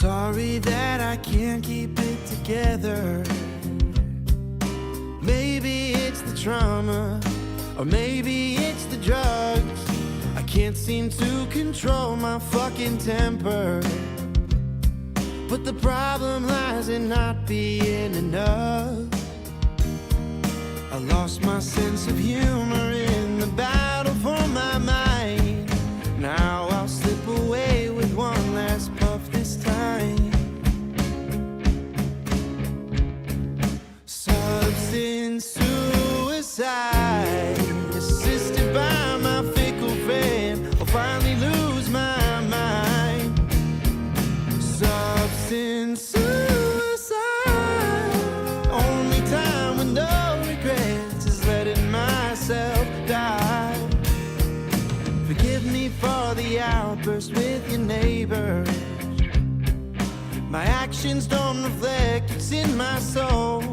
Sorry that I can't keep it together. Maybe it's the trauma, or maybe it's the drugs. I can't seem to control my fucking temper. But the problem lies in not being enough. I lost my sense of humor in the battle for my mind. Now I'll slip away with one last puff this time. Substance suicide, assisted by my fickle friend. I'll finally lose my mind. Substance suicide, only time with no regrets is letting myself die. Forgive me for the outburst with your neighbors. My actions don't reflect what's in my soul.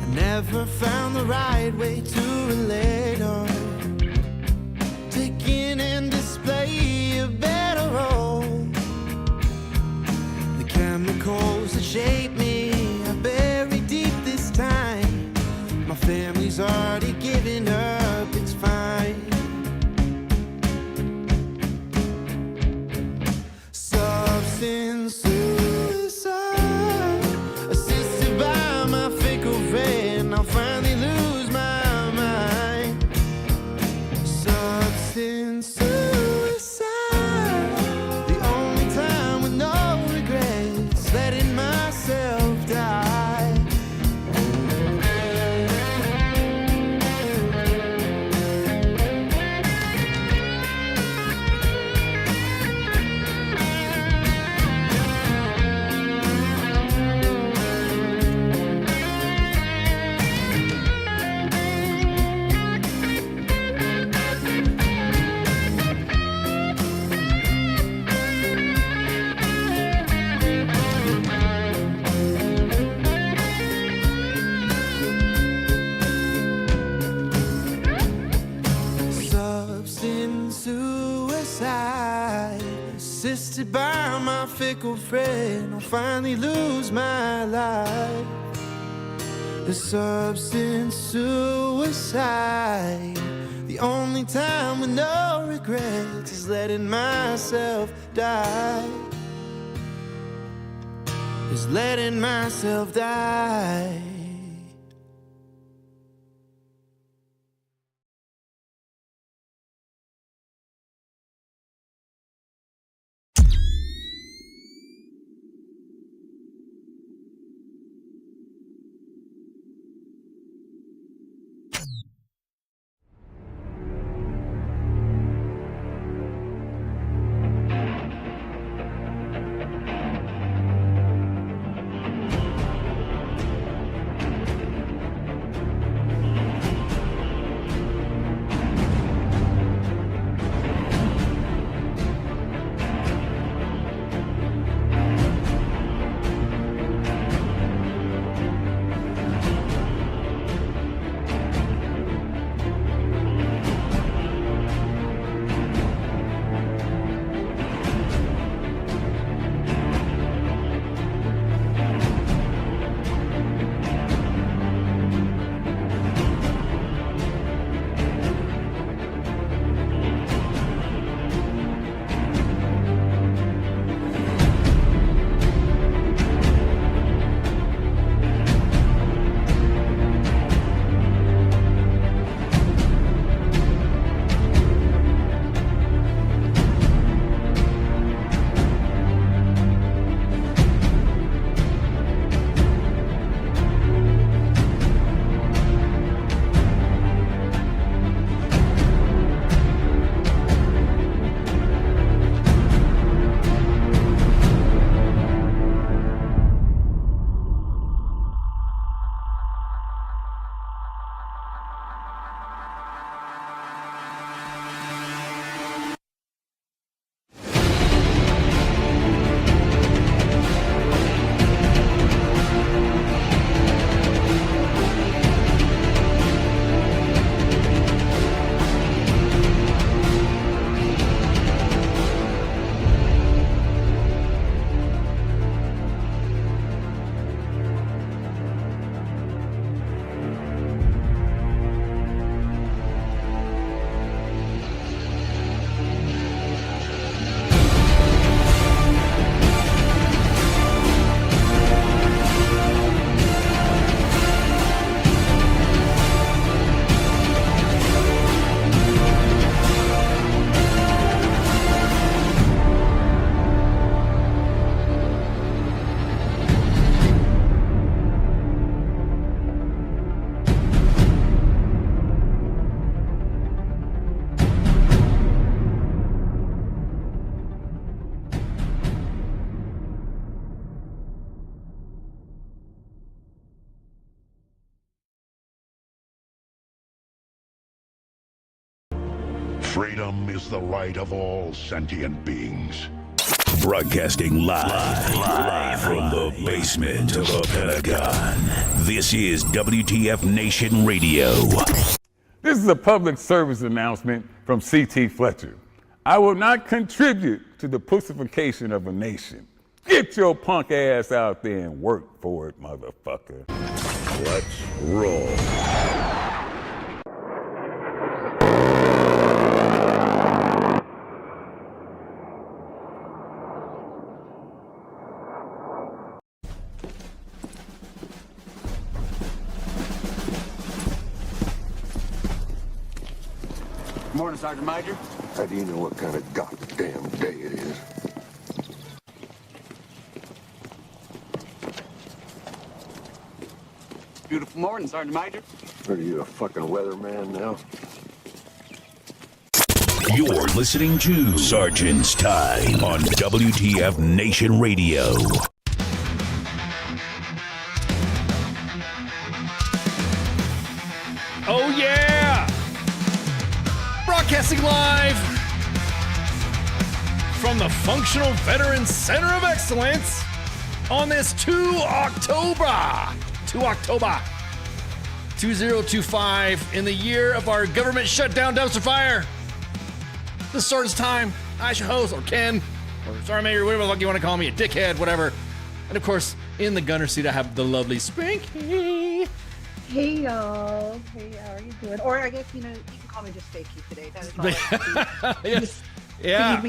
I never found the right way to relate or take in and display a better role. The chemicals that shape me are buried deep this time. My family's already given up, it's fine. Substance suicide, assisted by my fickle friend. I'll finally lose my mind. Substance suicide, the only time with no regrets, letting myself die. Substance suicide, assisted by my fickle friend. I'll finally lose my life. The substance suicide, the only time with no regrets is letting myself die. Is letting myself die. Freedom is the right of all sentient beings. Broadcasting live from the basement of the Pentagon. This is WTF Nation Radio. This is a public service announcement from C.T. Fletcher. I will not contribute to the pussification of a nation. Get your punk ass out there and work for it, motherfucker. Let's roll. Morning, Sergeant Major. How do you know what kind of goddamn day it is? Beautiful morning, Sergeant Major. Are you a fucking weatherman now? You're listening to Sergeant's Time on WTF Nation Radio. Oh, yeah! Broadcasting live from the Functional Veterans Center of Excellence on this 2 October 2025 in the year of our government shutdown dumpster fire. This is Sergeant's Time. I should host, or Ken, or Sergeant Major, whatever the fuck you want to call me, a dickhead, whatever. And of course, in the gunner seat, I have the lovely Spinky. Hey y'all. Hey, how are you doing? Or I guess, you can call me just Fakey today. That is all I Yes. yeah.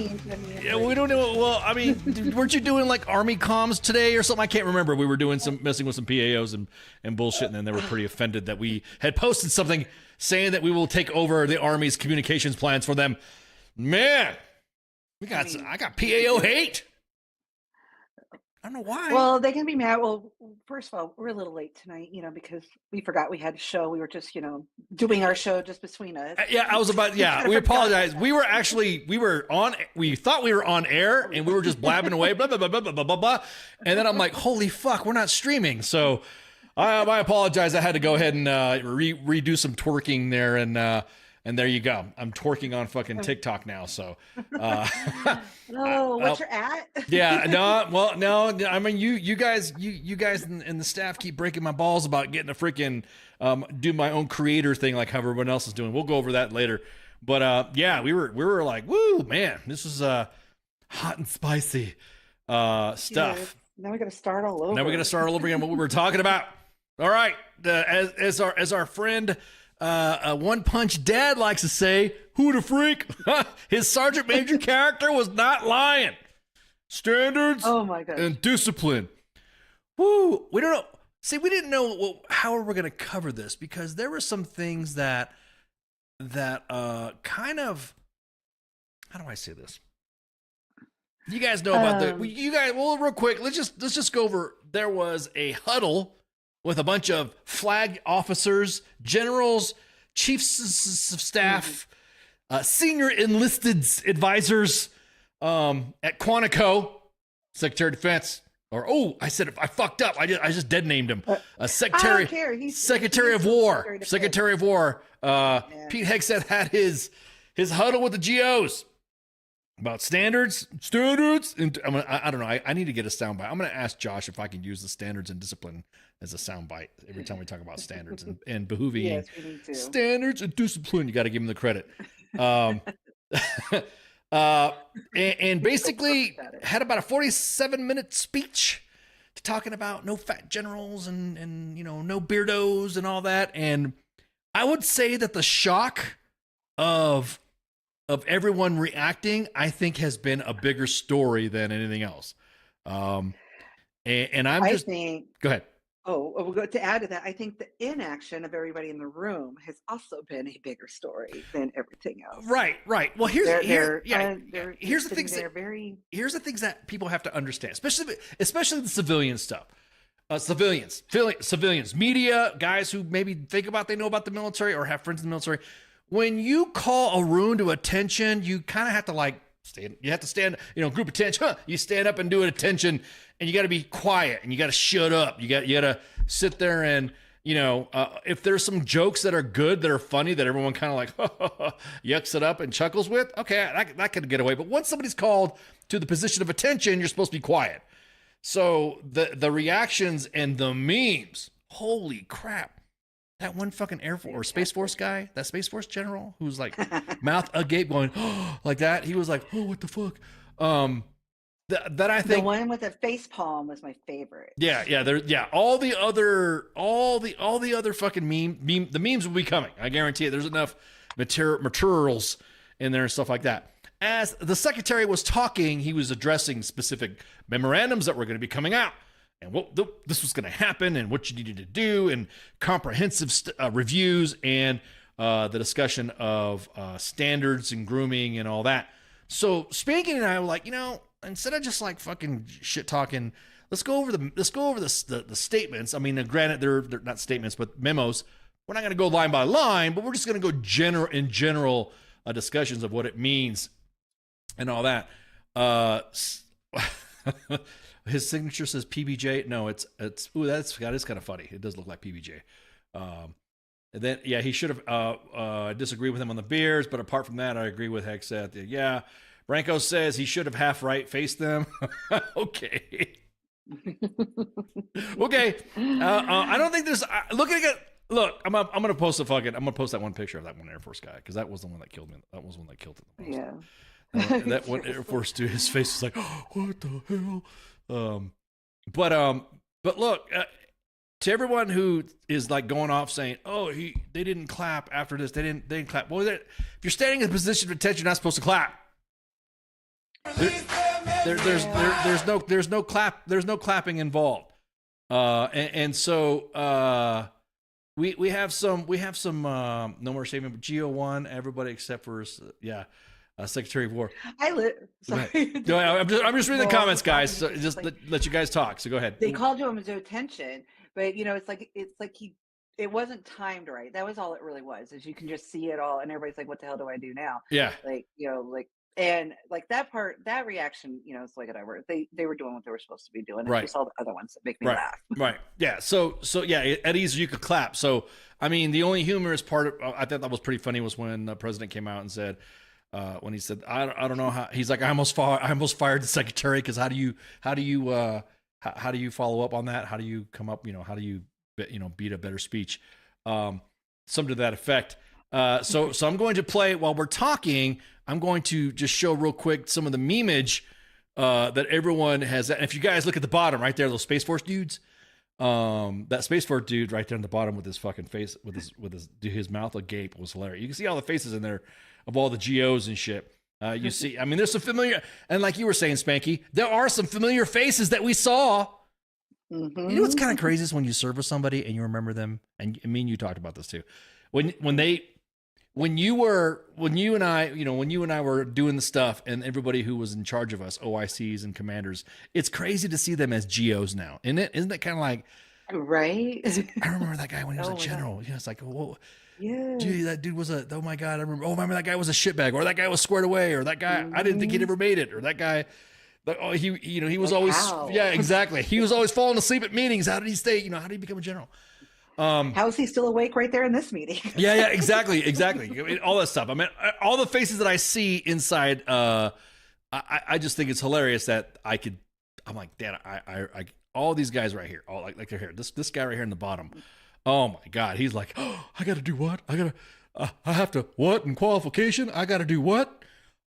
Yeah, we don't know. Well, I mean, weren't you doing like Army comms today or something? I can't remember. We were doing messing with some PAOs and bullshit, and then they were pretty offended that we had posted something saying that we will take over the Army's communications plans for them. Man, I got PAO hate. I don't know why. Well, they can be mad. Well, first of all, we're a little late tonight, because we forgot we had a show. We were just, doing our show just between us. We apologize. We thought we were on air and we were just blabbing away, blah, blah, blah, blah, blah, blah, blah. And then I'm like, holy fuck, we're not streaming. So I apologize. I had to go ahead and redo some twerking there, and there you go. I'm twerking on fucking TikTok now. So, what's your at? Yeah, no. I mean, you guys and the staff keep breaking my balls about getting a freaking do my own creator thing like how everyone else is doing. We'll go over that later. But yeah, we were like, woo, man, this is hot and spicy stuff. Yeah, now we got to start all over. Now we got to start all over again. What we were talking about. All right, as our friend. One Punch Dad likes to say, who the freak? His Sergeant Major character was not lying. Standards and discipline. Woo, we don't know. See, we didn't know how we're going to cover this because there were some things that kind of, how do I say this? You guys know about real quick, let's just go over. There was a huddle with a bunch of flag officers, generals, chiefs of staff, senior enlisted advisors at Quantico, Secretary of Defense. I fucked up. I just dead named him. Secretary of War. Secretary of War. Pete Hegseth had his huddle with the GOs. About standards, and I don't know. I need to get a soundbite. I'm going to ask Josh if I can use the standards and discipline as a soundbite every time we talk about standards and behooving. Yes, we need to. Standards and discipline. You got to give him the credit. And basically had about a 47-minute speech talking about no fat generals and no beardos and all that. And I would say that the shock of everyone reacting, I think, has been a bigger story than anything else. And I think, go ahead. To add to that, I think the inaction of everybody in the room has also been a bigger story than everything else. Right. Well, here's the things here's the things that people have to understand, especially the civilian stuff. Civilians, media, guys who maybe think about they know about the military or have friends in the military. When you call a room to attention, you kind of have to stand, group attention. You stand up and do an attention, and you got to be quiet, and you got to shut up. You got to sit there and, if there's some jokes that are good, that are funny, that everyone kind of like yucks it up and chuckles with, okay, that could get away. But once somebody's called to the position of attention, you're supposed to be quiet. So the reactions and the memes, holy crap. That one fucking Air Force or Space Force guy, that Space Force general who's like mouth agape going like that. He was like, oh, what the fuck? That I think the one with the face palm was my favorite. Yeah. All the other fucking the memes will be coming. I guarantee it. There's enough materials in there and stuff like that. As the secretary was talking, he was addressing specific memorandums that were going to be coming out and what this was going to happen and what you needed to do and comprehensive reviews and the discussion of standards and grooming and all that. So Spanky and I were like, instead of just like fucking shit talking, let's go over the statements. I mean, granted, they're not statements, but memos. We're not going to go line by line, but we're just going to go general discussions of what it means and all that. His signature says PBJ. No, it's that is kind of funny. It does look like PBJ. And then he should have disagreed with him on the beers, but apart from that, I agree with Hexeth. Yeah. Branko says he should have half right faced them. Okay. Okay. I don't think there's look, I'm gonna post that one picture of that one Air Force guy because that was the one that killed me. That was the one that killed him the most. Yeah. That one Air Force dude, his face was like, oh, what the hell? But look, to everyone who is like going off saying, oh, they didn't clap after this. They didn't clap. Well, if you're standing in a position of attention, you're not supposed to clap. There's no clapping involved. So we have some no more statement, but GO1, everybody except for Secretary of War. Sorry. No, I'm just reading the comments, guys. So just let you guys talk. So go ahead. They called him to attention, but it's like it wasn't timed right. That was all it really was. Is you can just see it all, and everybody's like, "What the hell do I do now?" Yeah. And like that reaction, it's like whatever. They were doing what they were supposed to be doing. And Right. I saw the other ones that make me laugh. Right. Yeah. So at ease you could clap. So I mean, the only humorous part of I thought that was pretty funny was when the president came out and said. When he said, I don't know how, he's like, I almost fired the secretary. Cause how do you follow up on that? How do you come up, how do you, beat a better speech? Something to that effect. So I'm going to play while we're talking, I'm going to just show real quick some of the memeage, that everyone has. And if you guys look at the bottom right there, those Space Force dudes, that Space Force dude right there in the bottom with his fucking face, with his mouth agape was hilarious. You can see all the faces in there of all the GOs and shit. You see, I mean, there's some familiar, and like you were saying, Spanky, there are some familiar faces that we saw. Mm-hmm. You know what's kind of crazy is when you serve with somebody and you remember them, and I mean, you talked about this too. When you and I were doing the stuff, and everybody who was in charge of us, OICs and commanders, it's crazy to see them as GOs now, isn't it? Isn't that kind of like, right? I remember that guy when he was a general. It's like, whoa. Yeah. Gee, that dude was oh my God, I remember that guy was a shitbag, or that guy was squared away, or that guy, I didn't think he'd ever made it, or that guy, he was always, yeah, exactly. He was always falling asleep at meetings. How did he stay, how did he become a general? How is he still awake right there in this meeting? Yeah, exactly. I mean, all that stuff. I mean, all the faces that I see inside, I just think it's hilarious that I'm like, damn, I all these guys right here, all like they're here. This guy right here in the bottom. Oh my God, he's like, oh, I got to do what? I have to what in qualification? I got to do what?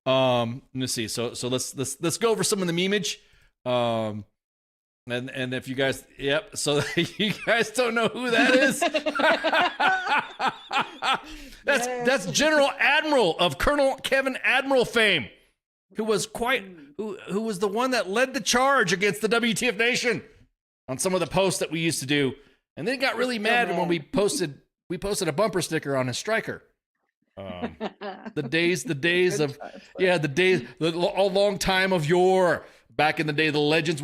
Let's see. So let's go over some of the memeage. And if you guys, yep. So you guys don't know who that is. That's General Admiral of Colonel Kevin Admiral fame, who was who was the one that led the charge against the W.T.F. Nation on some of the posts that we used to do. And then got really mad when we posted a bumper sticker on his striker. The days of a long time of yore. Back in the day, the legends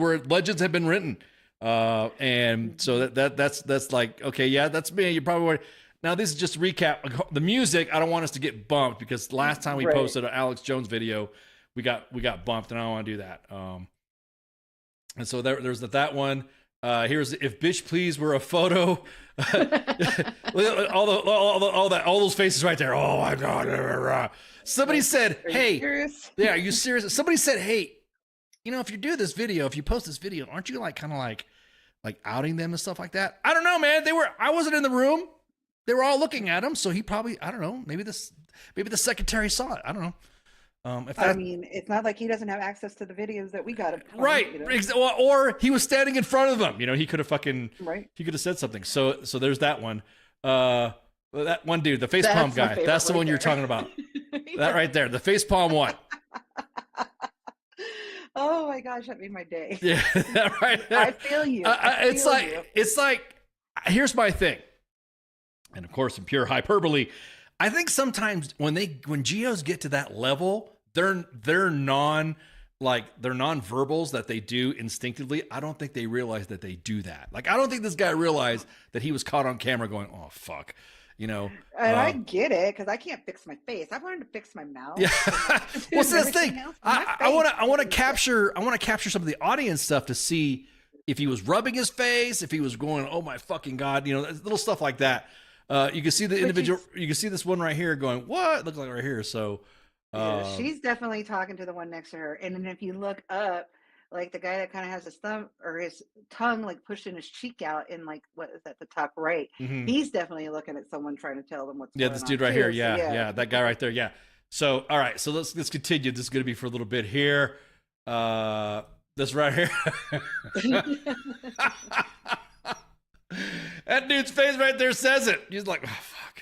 have been written. And so that's like, okay, yeah, that's me. You probably would. Now this is just a recap. The music, I don't want us to get bumped because last time we posted an Alex Jones video, we got bumped, and I don't want to do that. And so there's that one. Here's if bitch please were a photo. all those faces right there. Oh my god. Somebody said, "Hey, yeah, are you serious?" Somebody said, "Hey, you know, if you do this video, if you post this video, aren't you like kind of like outing them and stuff like that?" I don't know, man. I wasn't in the room. They were all looking at him, so he probably, I don't know, maybe the secretary saw it. I don't know. I mean, it's not like he doesn't have access to the videos that we got. Right. You know? Or he was standing in front of them. You know, he could have right. He could have said something. So there's that one. That one dude, the facepalm guy. That's the one you're talking about. That right there, the facepalm one. Oh my gosh, that made my day. Yeah, right. I feel you. It's like, here's my thing. And of course, in pure hyperbole, I think sometimes when geos get to that level, they're non-verbals that they do instinctively. I don't think they realize that they do that. Like, I don't think this guy realized that he was caught on camera going, "Oh fuck," you know. And I get it, because I can't fix my face. I've learned to fix my mouth. Yeah. What's this thing? I want to capture some of the audience stuff to see if he was rubbing his face, if he was going, "Oh my fucking god," you know, little stuff like that. You can see the individual. You can see this one right here going, "What?" Looks like right here. So. Yeah, she's definitely talking to the one next to her. And then if you look up, like the guy that kind of has his thumb or his tongue like pushing his cheek out in like what is at the top right, he's definitely looking at someone trying to tell them what's going on. Yeah, this dude right here. Yeah, that guy right there. Yeah. So all right, so let's continue. This is going to be for a little bit here. This right here. That dude's face right there says it. He's like, "Oh fuck."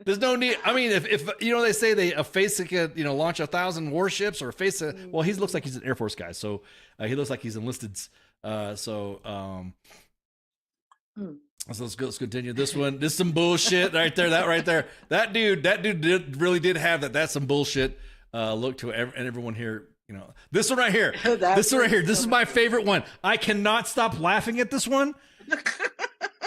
There's no need. I mean, if you know, they say a face that could, you know, launch 1,000 warships, or a face that, well, he looks like he's an Air Force guy, so he looks like he's enlisted. So let's continue this one. This is some bullshit right there. That right there. That dude really did have that. That's some bullshit look to it. And everyone here, you know, this one right here. This one right here. This is my favorite one. I cannot stop laughing at this one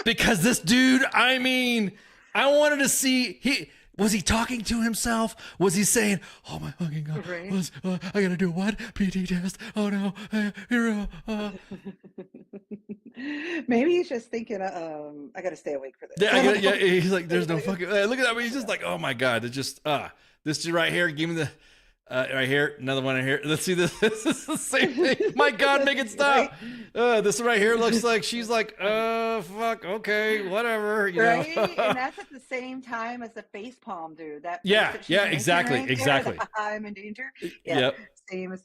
because this dude, I mean, I wanted to see, was he talking to himself? Was he saying, "Oh my fucking god, Right. I gotta do what? PT test? Oh no, Maybe he's just thinking, I gotta stay awake for this. yeah, he's like, there's no fucking, look at that. He's just like, oh my god, it's just, this dude right here, give me the, right here, another one right here. Let's see this. This is the same thing. My god, make it stop. This right here looks like she's like, fuck, okay, whatever, you know. And that's at the same time as the face palm dude. That exactly. I'm in danger. Yep. Same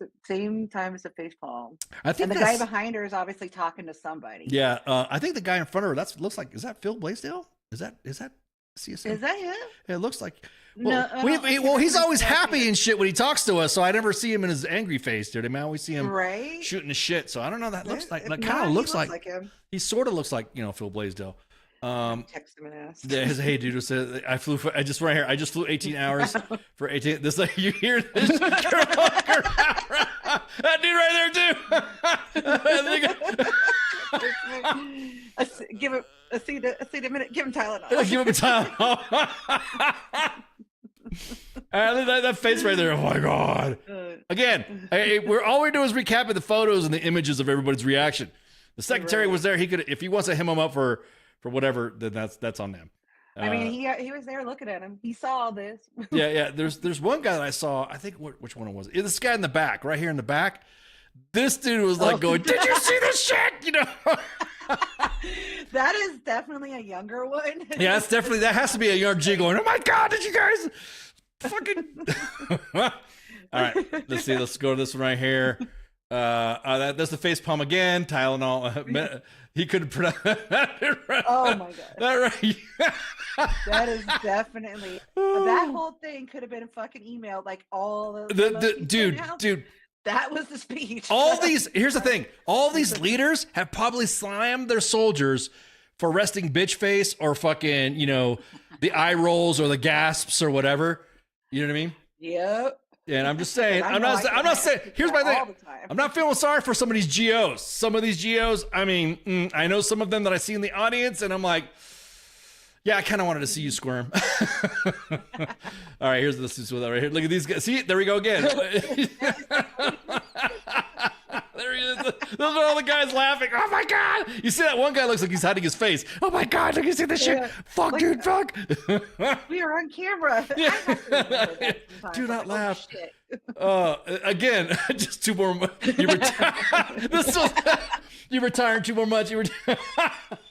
time as the face palm. I think and the guy behind her is obviously talking to somebody. Yeah, I think the guy in front of her, looks like, is that Phil Blaisdell? Is that CSM? Is that him? It looks like. No, Well, he's always happy and shit when he talks to us, so I never see him in his angry face, dude. I mean, I always see him shooting the shit. So I don't know. That looks like, that kind of looks like him. He sort of looks like, you know, Phil Blaisdell. Text him and ask. Yeah, hey dude, I just flew 18 hours for 18. This, like, you hear this? That dude right there too. Give him a seat a minute. Give him Tylenol. Give him a Tylenol. That face right there. Oh my god. Again, all we're doing is recapping the photos and the images of everybody's reaction. The secretary was there. He could, if he wants to hem him up for whatever, then that's on them. I mean, he was there looking at him. He saw all this. Yeah. There's one guy that I saw. I think which one it was. This guy in the back, right here in the back. This dude was like going, "Did you see this shit?" You know. That is definitely a younger one. Yeah, that has to be a younger G going, "Oh my god, did you guys fucking?" All right, let's see. Let's go to this one right here. That's the face palm again. Tylenol. He could pronounce that. Oh my god. That right. That is definitely that whole thing could have been a fucking email, like all the dude. That was the speech. Here's the thing. All these leaders have probably slammed their soldiers for resting bitch face or fucking, you know, the eye rolls or the gasps or whatever. You know what I mean? Yep. And I'm just saying, I'm not saying, here's my thing. I'm not feeling sorry for some of these GOs. Some of these GOs, I mean, I know some of them that I see in the audience and I'm like, yeah, I kind of wanted to see you squirm. All right, here's this one right here. Look at these guys. See, there we go again. There he is. Those are all the guys laughing. Oh my God. You see that one guy looks like he's hiding his face. Oh my God. Look, you see this shit? Fuck, Like, dude, fuck. We are on camera. Yeah. I have to remember that sometimes. Do not I'm like, laugh. Oh, shit. Again, just 2 more months. You retired 2 more months.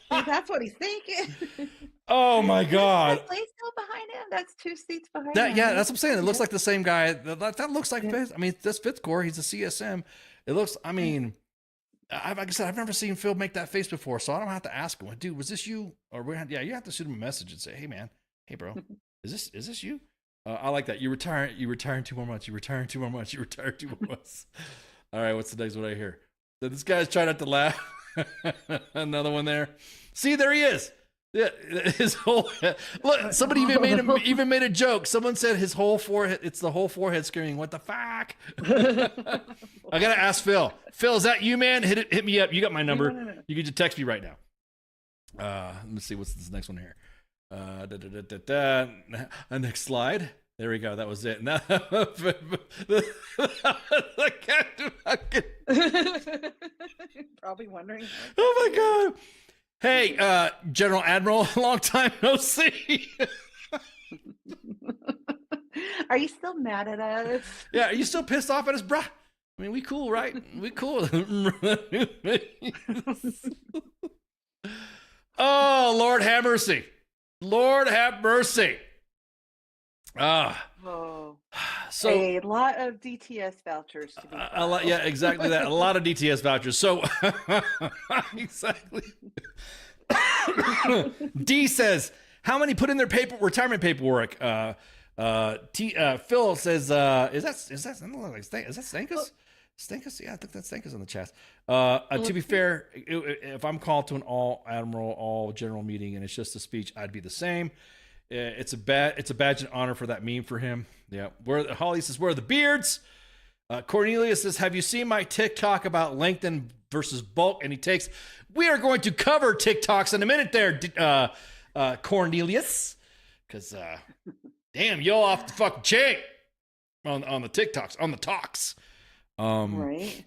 That's what he's thinking. Oh my God. That place still behind him. That's 2 seats behind That him. yeah, that's what I'm saying. It looks like the same guy. That looks like Fitz. I mean, this Fitzcore, he's a CSM. It looks. I mean, like I said, I've never seen Phil make that face before, so I don't have to ask him. Dude, was this you? Or yeah, you have to shoot him a message and say, hey man, hey bro, is this you? I like that. You retire in 2 more months. You retire in 2 more months. You retire 2 more months. All right, what's the next one I hear? So this guy's trying not to laugh. Another one there. See, there he is. Yeah, his whole look. Somebody even made a joke. Someone said his whole forehead. It's the whole forehead screaming. What the fuck? I gotta ask Phil. Phil, is that you, man? Hit me up. You got my number. No. You can just text me right now. Let me see what's this next one here. Next slide. There we go. That was it. Now, Probably wondering. oh my God. Hey, General Admiral, long time no see. Are you still mad at us? Yeah, are you still pissed off at us, bruh? I mean, we cool, right? We cool. Oh, Lord have mercy. Lord have mercy. Oh, So a lot of DTS vouchers to be a lot, yeah, exactly that. A lot of DTS vouchers. So exactly. D says, how many put in their retirement paperwork? Phil says, is that Stankus? Stankus? Yeah, I think that's Stankus on the chat. To be fair, if I'm called to an all admiral, all general meeting, and it's just a speech, I'd be the same. It's a badge and honor for that meme for him. Yeah. Holly says, where are the beards? Cornelius says, have you seen my TikTok about lengthen versus bulk? And he takes, we are going to cover TikToks in a minute there, Cornelius. Because, damn, you're off the fucking chain on the TikToks, on the talks. right.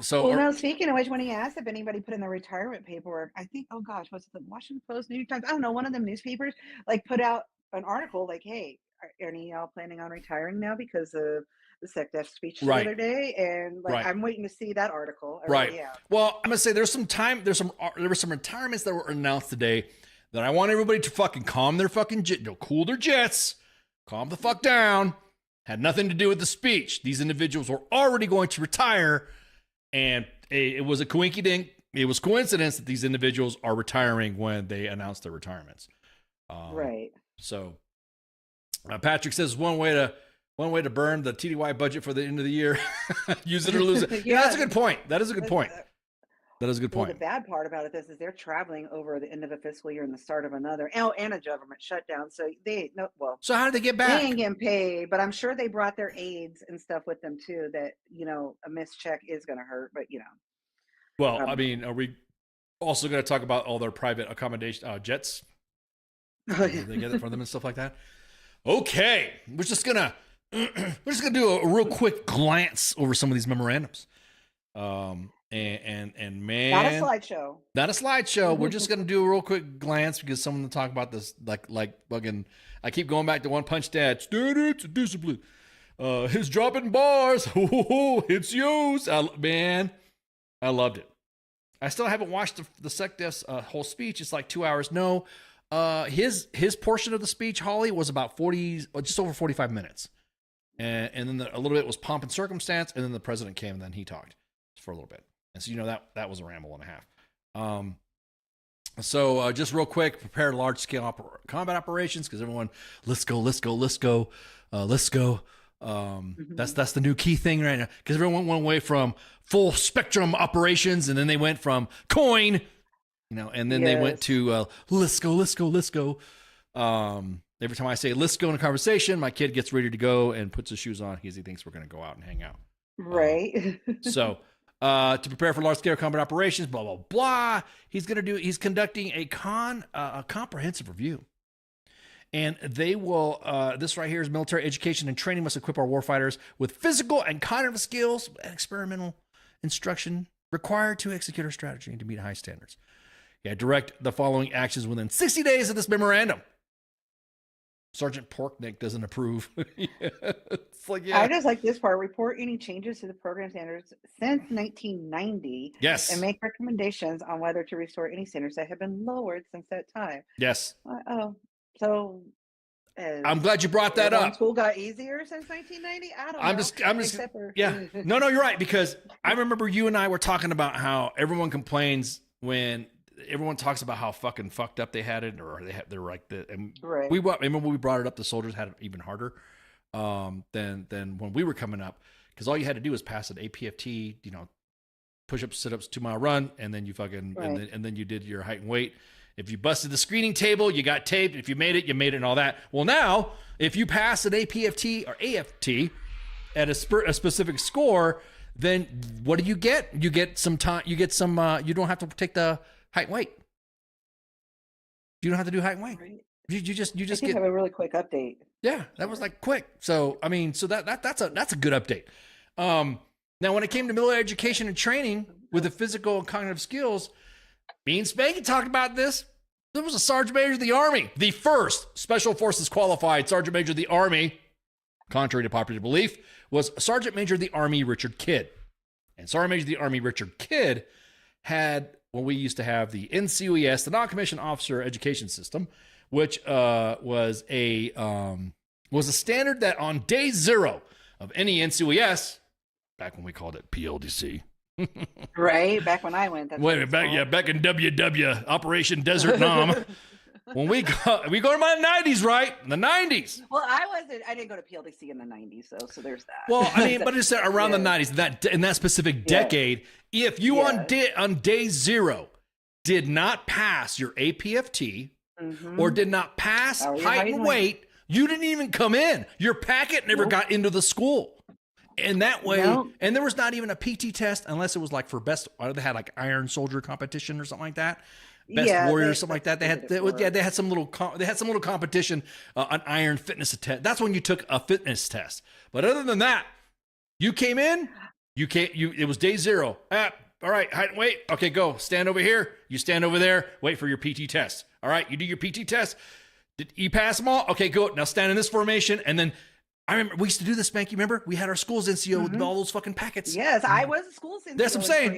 So, Well, now speaking of which, when he asked if anybody put in their retirement paperwork, I think, oh gosh, was it the Washington Post, New York Times? I don't know, one of them newspapers like put out an article like, hey, are any of y'all planning on retiring now because of the SecDef speech the Right. other day? And like, Right. I'm waiting to see that article. right. Yeah. Well, I'm gonna say there were some retirements that were announced today that I want everybody to fucking calm their fucking cool their jets, calm the fuck down. Had nothing to do with the speech. These individuals were already going to retire, and it was a coincidence. It was coincidence that these individuals are retiring when they announced their retirements. Right. So, Patrick says one way to burn the TDY budget for the end of the year, use it or lose it. Yeah, that's a good point. That is a good point. That is a good Well, point. the bad part about it is they're traveling over the end of a fiscal year and the start of another. Oh, and a government shutdown. So So how did they get they back? ain't getting paid, but I'm sure they brought their aides and stuff with them too. That a missed check is going to hurt, but Well, I mean, are we also going to talk about all their private accommodation jets? Did they get it for them and stuff like that? Okay, we're just gonna do a real quick glance over some of these memorandums. And man, not a slideshow. Not a slideshow. We're just gonna do a real quick glance because someone to talk about this like fucking. I keep going back to One Punch Dad. Students, discipline. His dropping bars. It's yours, man. I loved it. I still haven't watched the SecDef's whole speech. It's like 2 hours. No, his portion of the speech, Holly, was about just over 45 minutes, and then a little bit was pomp and circumstance, and then the president came and then he talked for a little bit. And so that was a ramble and a half. So just real quick, prepare large scale combat operations because everyone, let's go. That's the new key thing right now because everyone went away from full spectrum operations and then they went from coin, and then they went to let's go. Every time I say let's go in a conversation, my kid gets ready to go and puts his shoes on because he thinks we're going to go out and hang out. Right. So to prepare for large scale combat operations, blah, blah, blah. He's conducting a comprehensive review. And they will, this right here is military education and training must equip our warfighters with physical and cognitive skills, experimental instruction required to execute our strategy and to meet high standards. Yeah, direct the following actions within 60 days of this memorandum. Sergeant Porkneck doesn't approve. It's like, yeah. I just like this part. Report any changes to the program standards since 1990. Yes. And make recommendations on whether to restore any standards that have been lowered since that time. Yes. So I'm glad you brought that up. School got easier since 1990. I don't know. I'm just, yeah. No, you're right, because I remember you and I were talking about how everyone complains when everyone talks about how fucking fucked up they had it, or they're like the, and right. remember we brought it up, the soldiers had it even harder than when we were coming up, because all you had to do was pass an APFT, push-ups, sit-ups, 2-mile run, and then you fucking right. and then you did your height and weight. If you busted the screening table, you got taped. If you made it, and all that. Well, now if you pass an APFT or AFT at a specific score, then what do you get? You get some time. You get some. You don't have to take the height and weight. You don't have to do height and weight. Right. You just have a really quick update. Yeah, that was like quick. So I mean, so that's a good update. Now when it came to military education and training with the physical and cognitive skills, me and Spanky talked about this. There was a Sergeant Major of the Army, the first Special Forces qualified Sergeant Major of the Army, contrary to popular belief, was Sergeant Major of the Army Richard Kidd. And Sergeant Major of the Army Richard Kidd had what we used to have, the NCOES, the Non-Commissioned Officer Education System, which was a standard that on day 0 of any NCOES, back when we called it PLDC. Right, back when I went. Back in WW, Operation Desert Nom. When we go to my 90s, right? In the 90s. Well, I didn't go to PLDC in the 90s, so there's that. Well, I mean, but it's around the 90s, in that specific decade, if you on day 0 did not pass your APFT or did not pass height and weight, you didn't even come in. Your packet never got into the school. And that way, and there was not even a PT test unless it was like for best, or they had like Iron Soldier competition or something like that. Best Warrior or something like that. They had some little competition, an Iron Fitness test. That's when you took a fitness test. But other than that, you came in, it was day 0. All right, height and weight. Okay, go. Stand over here. You stand over there. Wait for your PT test. All right, you do your PT test. Did you pass them all? Okay, go. Now stand in this formation, and then I remember we used to do this, Spanky. Remember? We had our school's NCO with all those fucking packets. Yes, I was a school's NCO. That's what I'm saying.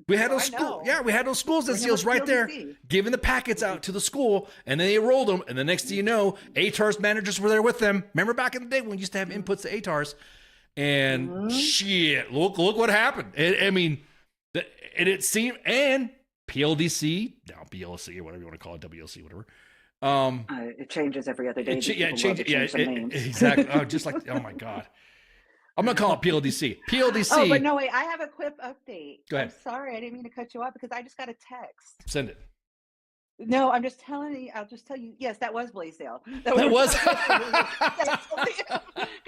We had those school. Yeah, we had those schools NCOs right there, giving the packets out to the school, and then they rolled them. And the next thing you know, ATARS managers were there with them. Remember back in the day when we used to have inputs to ATARS, and shit, look what happened. It seemed, and PLDC, now BLC or whatever you want to call it, WLC, whatever. It changes every other day. It changes. Yeah, exactly. Just like, oh my God. I'm gonna call it PLDC. PLDC. Oh, but no, wait. I have a quick update. Go ahead. I'm sorry, I didn't mean to cut you off because I just got a text. Send it. No, I'm just telling you. I'll just tell you. Yes, that was Blaisdell. That was. Because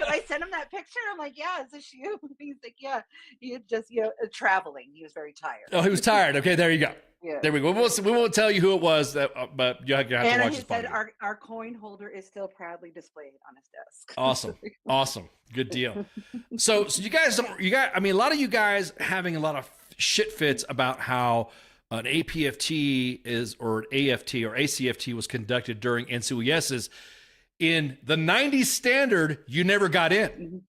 I sent him that picture. I'm like, yeah, is this you? He's like, yeah. He had just, traveling. He was very tired. Oh, he was tired. Okay, there you go. Yeah. There we go. We won't tell you who it was, but you have to watch this. And he said our coin holder is still proudly displayed on his desk. Awesome. Good deal. So you guys, I mean, a lot of you guys having a lot of shit fits about how an APFT or an AFT or ACFT was conducted during NCOESs. In the 90s standard, you never got in.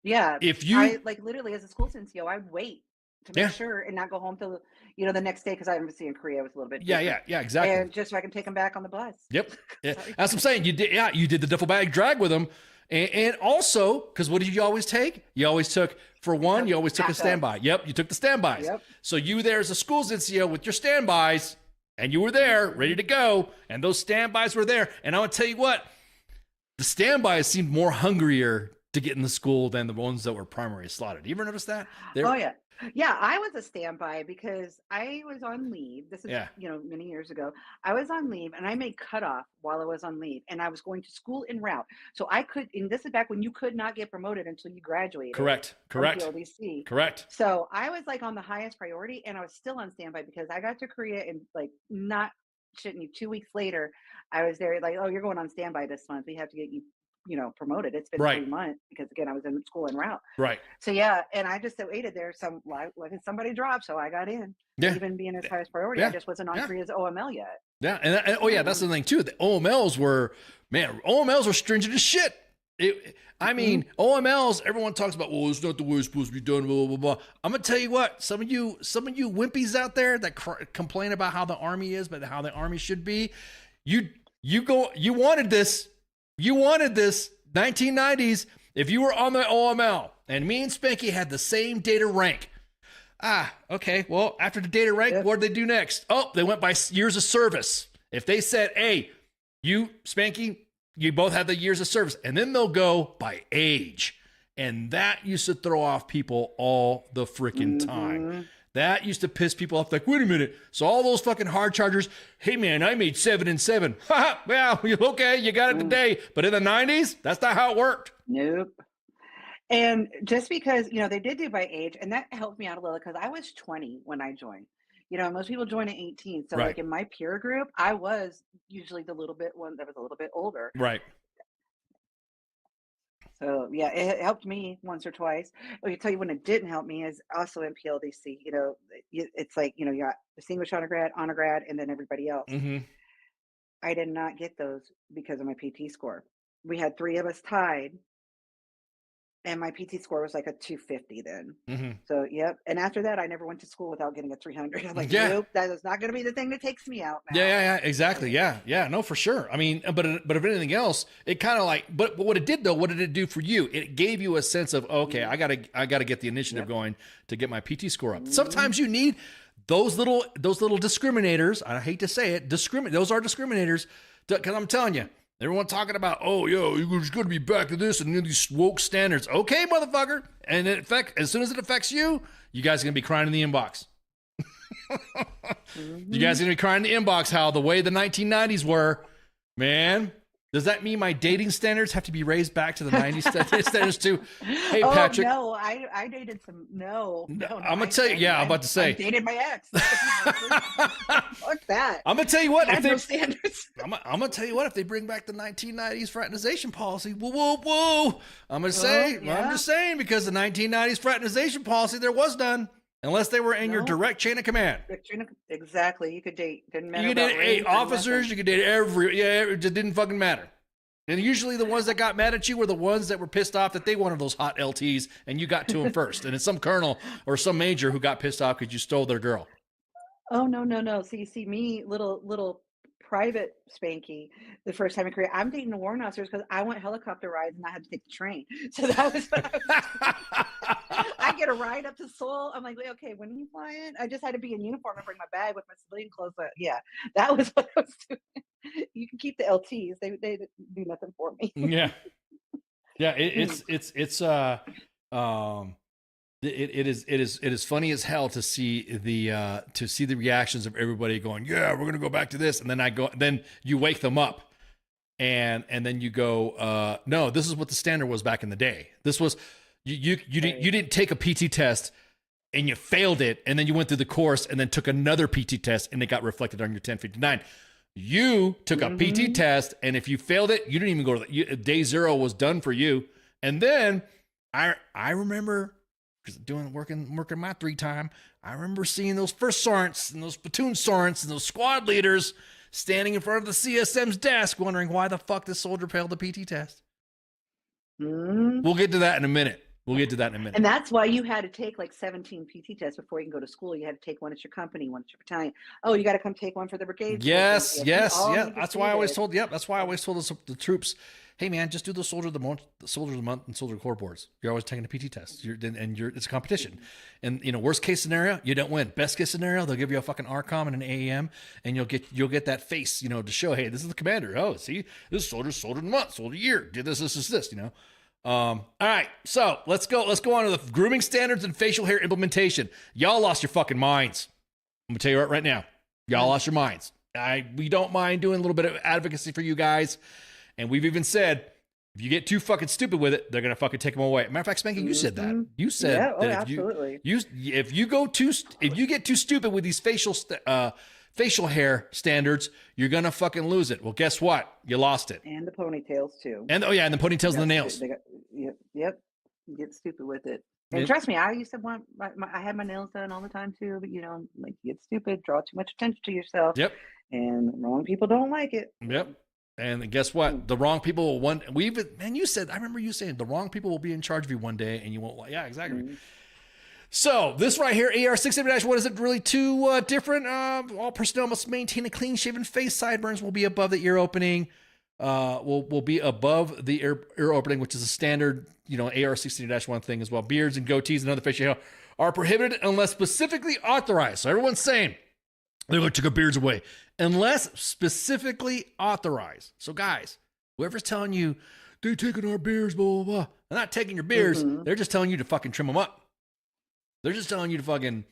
Yeah. I literally as a school NCO, I'd wait to make sure and not go home till the next day, because I was in Korea, it was a little bit different. Yeah, exactly. And just so I can take them back on the bus. Yep. Yeah. That's what I'm saying. You did the duffel bag drag with them. And also, because what did you always take? You always took, for one, you always took a standby. Yep, you took the standbys. Yep. So you were there as a school's NCO with your standbys, and you were there, ready to go, and those standbys were there. And I want to tell you what, the standbys seemed more hungrier to get in the school than the ones that were primary slotted. You ever notice that? Oh, yeah. Yeah, I was a standby because I was on leave. This is, many years ago. I was on leave and I made cutoff while I was on leave, and I was going to school en route. So I could, and this is back when you could not get promoted until you graduated. Correct. PLDC. Correct. So I was like on the highest priority, and I was still on standby because I got to Korea and not shitting you 2 weeks later. I was there like, oh, you're going on standby this month. We have to get you promoted. It's been Right. 3 months because again, I was in school en route. Right. So yeah, and I just waited there. Somebody dropped, so I got in. Yeah. Even being as highest priority, Yeah. I just wasn't on Yeah. Korea's OML yet. Yeah. And oh yeah, that's the thing too. The OMLs were stringent as shit. I mean, OMLs, everyone talks about, well, it's not the way it's supposed to be done, blah, blah, blah. I'm going to tell you what, some of you wimpies out there that complain about how the Army is, but how the Army should be, you wanted this. You wanted this. 1990s, if you were on the OML and me and Spanky had the same data rank. Okay. Well, after the data rank, what did they do next? Oh, they went by years of service. If they said, hey, you, Spanky, you both have the years of service, and then they'll go by age. And that used to throw off people all the freaking time. That used to piss people off. Like, wait a minute. So all those fucking hard chargers, hey man, I made 7 and 7. Well, okay, you got it today. But in the 90s, that's not how it worked. Nope. And just because, they did do by age, and that helped me out a little because I was 20 when I joined. Most people join at 18. So Right. like in my peer group, I was usually the little bit one that was a little bit older. Right. So yeah, it helped me once or twice. I can tell you when it didn't help me is also in PLDC. It's like, you got distinguished honor grad, and then everybody else. Mm-hmm. I did not get those because of my PT score. We had 3 of us tied. And my PT score was like a 250 then. Mm-hmm. So, yep. And after that, I never went to school without getting a 300. I'm like, Yeah. nope, that is not going to be the thing that takes me out now. Yeah, exactly. Yeah, no, for sure. I mean, but if anything else, it kind of like, but what it did though, what did it do for you? It gave you a sense of, okay, I gotta get the initiative going to get my PT score up. Sometimes you need those little discriminators. I hate to say it, those are discriminators, because I'm telling you. Everyone talking about, oh, you're just going to be back to this and these woke standards. Okay, motherfucker. And as soon as it affects you, you guys are going to be crying in the inbox. You guys are going to be crying in the inbox how the way the 1990s were, man. Does that mean my dating standards have to be raised back to the 90s standards too? Hey, Patrick. No, I dated some. No. I'm going to tell you. Yeah, I'm about to say. I dated my ex. Fuck that. I'm going to tell you what. I'm going to tell you what. If they bring back the 1990s fraternization policy, whoa. I'm going to say. Yeah. I'm just saying because the 1990s fraternization policy, there was none. Unless they were in your direct chain of command. Exactly. You could date. Didn't matter. You could date 8 officers. You could date it just didn't fucking matter. And usually the ones that got mad at you were the ones that were pissed off that they wanted those hot LTs and you got to them first. And it's some colonel or some major who got pissed off because you stole their girl. Oh, no. So you see me, little private Spanky, the first time in Korea, I'm dating the warrant officers because I want helicopter rides and I had to take the train. So that was what I get a ride up to Seoul. I'm like, okay, when are you flying? I just had to be in uniform and bring my bag with my civilian clothes. But yeah, that was what I was doing. You can keep the LTs. They do nothing for me. Yeah. It is funny as hell to see the reactions of everybody going, yeah, we're gonna go back to this, and then you wake them up, and then you go, no, this is what the standard was back in the day. This was you didn't take a PT test and you failed it, and then you went through the course and then took another PT test and it got reflected on your 1059. You took a PT test, and if you failed it, you didn't even go to day 0 was done for you. And then I remember working my 3 time. I remember seeing those first sergeants and those platoon sergeants and those squad leaders standing in front of the CSM's desk, wondering why the fuck this soldier failed the PT test. We'll get to that in a minute. And that's why you had to take like 17 PT tests before you can go to school. You had to take one at your company, one at your battalion. Oh, you got to come take one for the brigade. Yes. That's why I always told the troops, hey man, just do the soldier of the month, and soldier corps boards. You're always taking a PT test. It's a competition. And worst case scenario, you don't win. Best case scenario, they'll give you a fucking ARCOM and an AEM, and you'll get that face, to show, hey, this is the commander. Oh, see, this soldier of the month, soldier year, did this. All right, so let's go on to the grooming standards and facial hair implementation. Y'all lost your fucking minds. I'm gonna tell you right now, y'all lost your minds. We don't mind doing a little bit of advocacy for you guys. And we've even said, if you get too fucking stupid with it, they're going to fucking take them away. Matter of fact, Spanky, you said that. You said that if absolutely. if you get too stupid with these facial facial hair standards, you're gonna fucking lose it. Well, guess what? You lost it. And the ponytails too. And and the ponytails and the nails. Yep. You get stupid with it. And trust me, I used to want I had my nails done all the time too, but you get stupid, draw too much attention to yourself. Yep. And wrong people don't like it. Yep. And guess what? The wrong people will you said, I remember you saying the wrong people will be in charge of you one day and you won't like, yeah, exactly. Mm-hmm. So this right here, AR-670-1, isn't really too different. All personnel must maintain a clean-shaven face. Sideburns will be above the ear opening. Will be above the ear opening, which is a standard, AR-670-1 thing as well. Beards and goatees and other facial hair are prohibited unless specifically authorized. So everyone's saying they're going to take our beards away unless specifically authorized. So guys, whoever's telling you they're taking our beards, blah, blah, blah, they're not taking your beards. Mm-hmm. They're just telling you to fucking trim them up. They're just telling you to fucking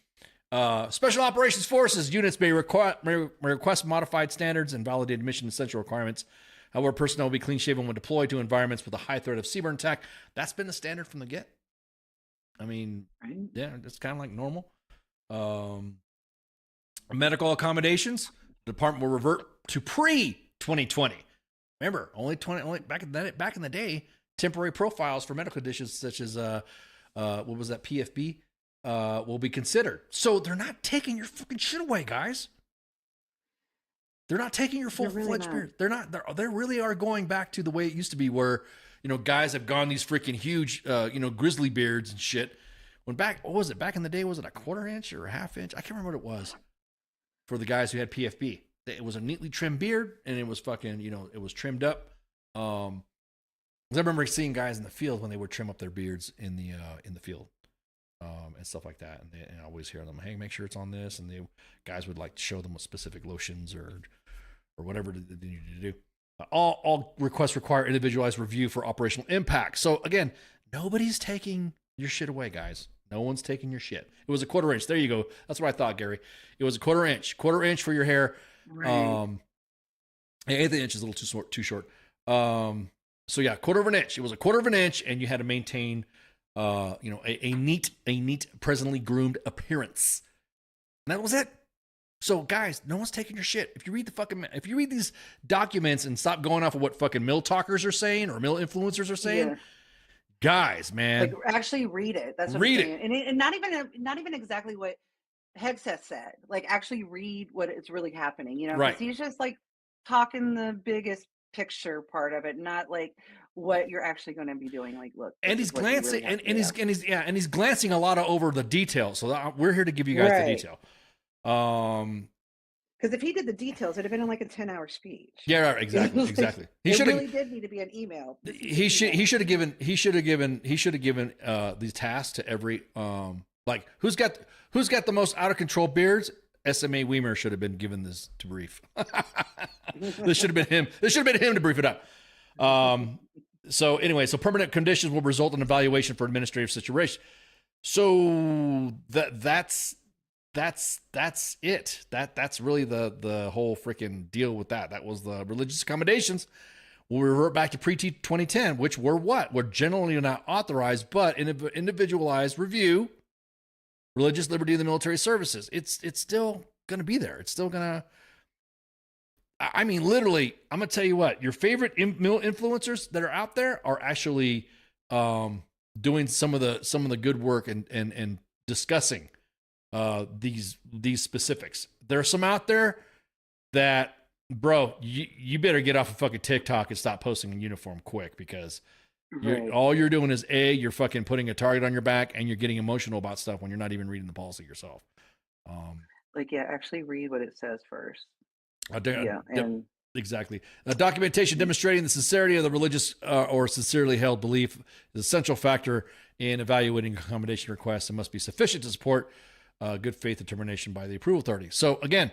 Special Operations Forces units may request modified standards and validated mission essential requirements. However, personnel will be clean shaven when deployed to environments with a high threat of CBRN attack. That's been the standard from the get. I mean, yeah, it's kind of like normal. Medical accommodations, the department will revert to pre-2020. Remember, only back in the day, temporary profiles for medical conditions such as what was that, PFB, will be considered. So they're not taking your fucking shit away, guys. They're not taking your full-fledged beard. They really are going back to the way it used to be, where guys have gone these freaking huge grizzly beards and shit. Back in the day, was it a 1/4 inch or a 1/2 inch? I can't remember what it was for the guys who had PFB. It was a neatly trimmed beard, and it was fucking, it was trimmed up. I remember seeing guys in the field when they would trim up their beards in the field, and stuff like that. And I always hear them, hey, make sure it's on this. And guys would like to show them what specific lotions or whatever they needed to do. All requests require individualized review for operational impact. So again, nobody's taking your shit away, guys. No one's taking your shit. It was a 1/4 inch. There you go. That's what I thought, Gary. It was a 1/4 inch. 1/4 inch for your hair. Right. 1/8 inch is a little too short. So yeah, 1/4 of an inch. It was a 1/4 of an inch, and you had to maintain, a neat, presently groomed appearance. And that was it. So guys, no one's taking your shit. If you read these documents and stop going off of what fucking mill talkers are saying or mill influencers are saying. Yeah. Guys, man, like actually read it. That's what I'm saying. And not even exactly what Hegseth said. Like actually read what is really happening. Right? He's just like talking the biggest picture part of it, not like what you're actually going to be doing. Like, look, and he's glancing, and he's glancing a lot over the details. So we're here to give you guys the detail. Because if he did the details, it'd have been in like a 10-hour speech. Yeah, right, exactly. He really did need to be an email. He should have given these tasks to every like who's got the most out of control beards. SMA Weimer should have been given this to brief. This should have been him. This should have been him to brief it up. So anyway, permanent conditions will result in evaluation for administrative situation. So that's it. That's really the whole freaking deal with that. That was the religious accommodations. We'll revert back to pre-2010, which were generally not authorized, but in individualized review, religious liberty in the military services. It's still going to be there. It's still going to, I mean, literally, I'm going to tell you what, your favorite influencers that are out there are actually doing some of the good work and discussing these specifics. There are some out there that, bro, you better get off of fucking TikTok and stop posting in uniform quick, because all you're doing is you're fucking putting a target on your back, and you're getting emotional about stuff when you're not even reading the policy yourself. Actually read what it says first. Exactly. Documentation demonstrating the sincerity of the religious or sincerely held belief is an essential factor in evaluating accommodation requests and must be sufficient to support good faith determination by the approval authority. So again,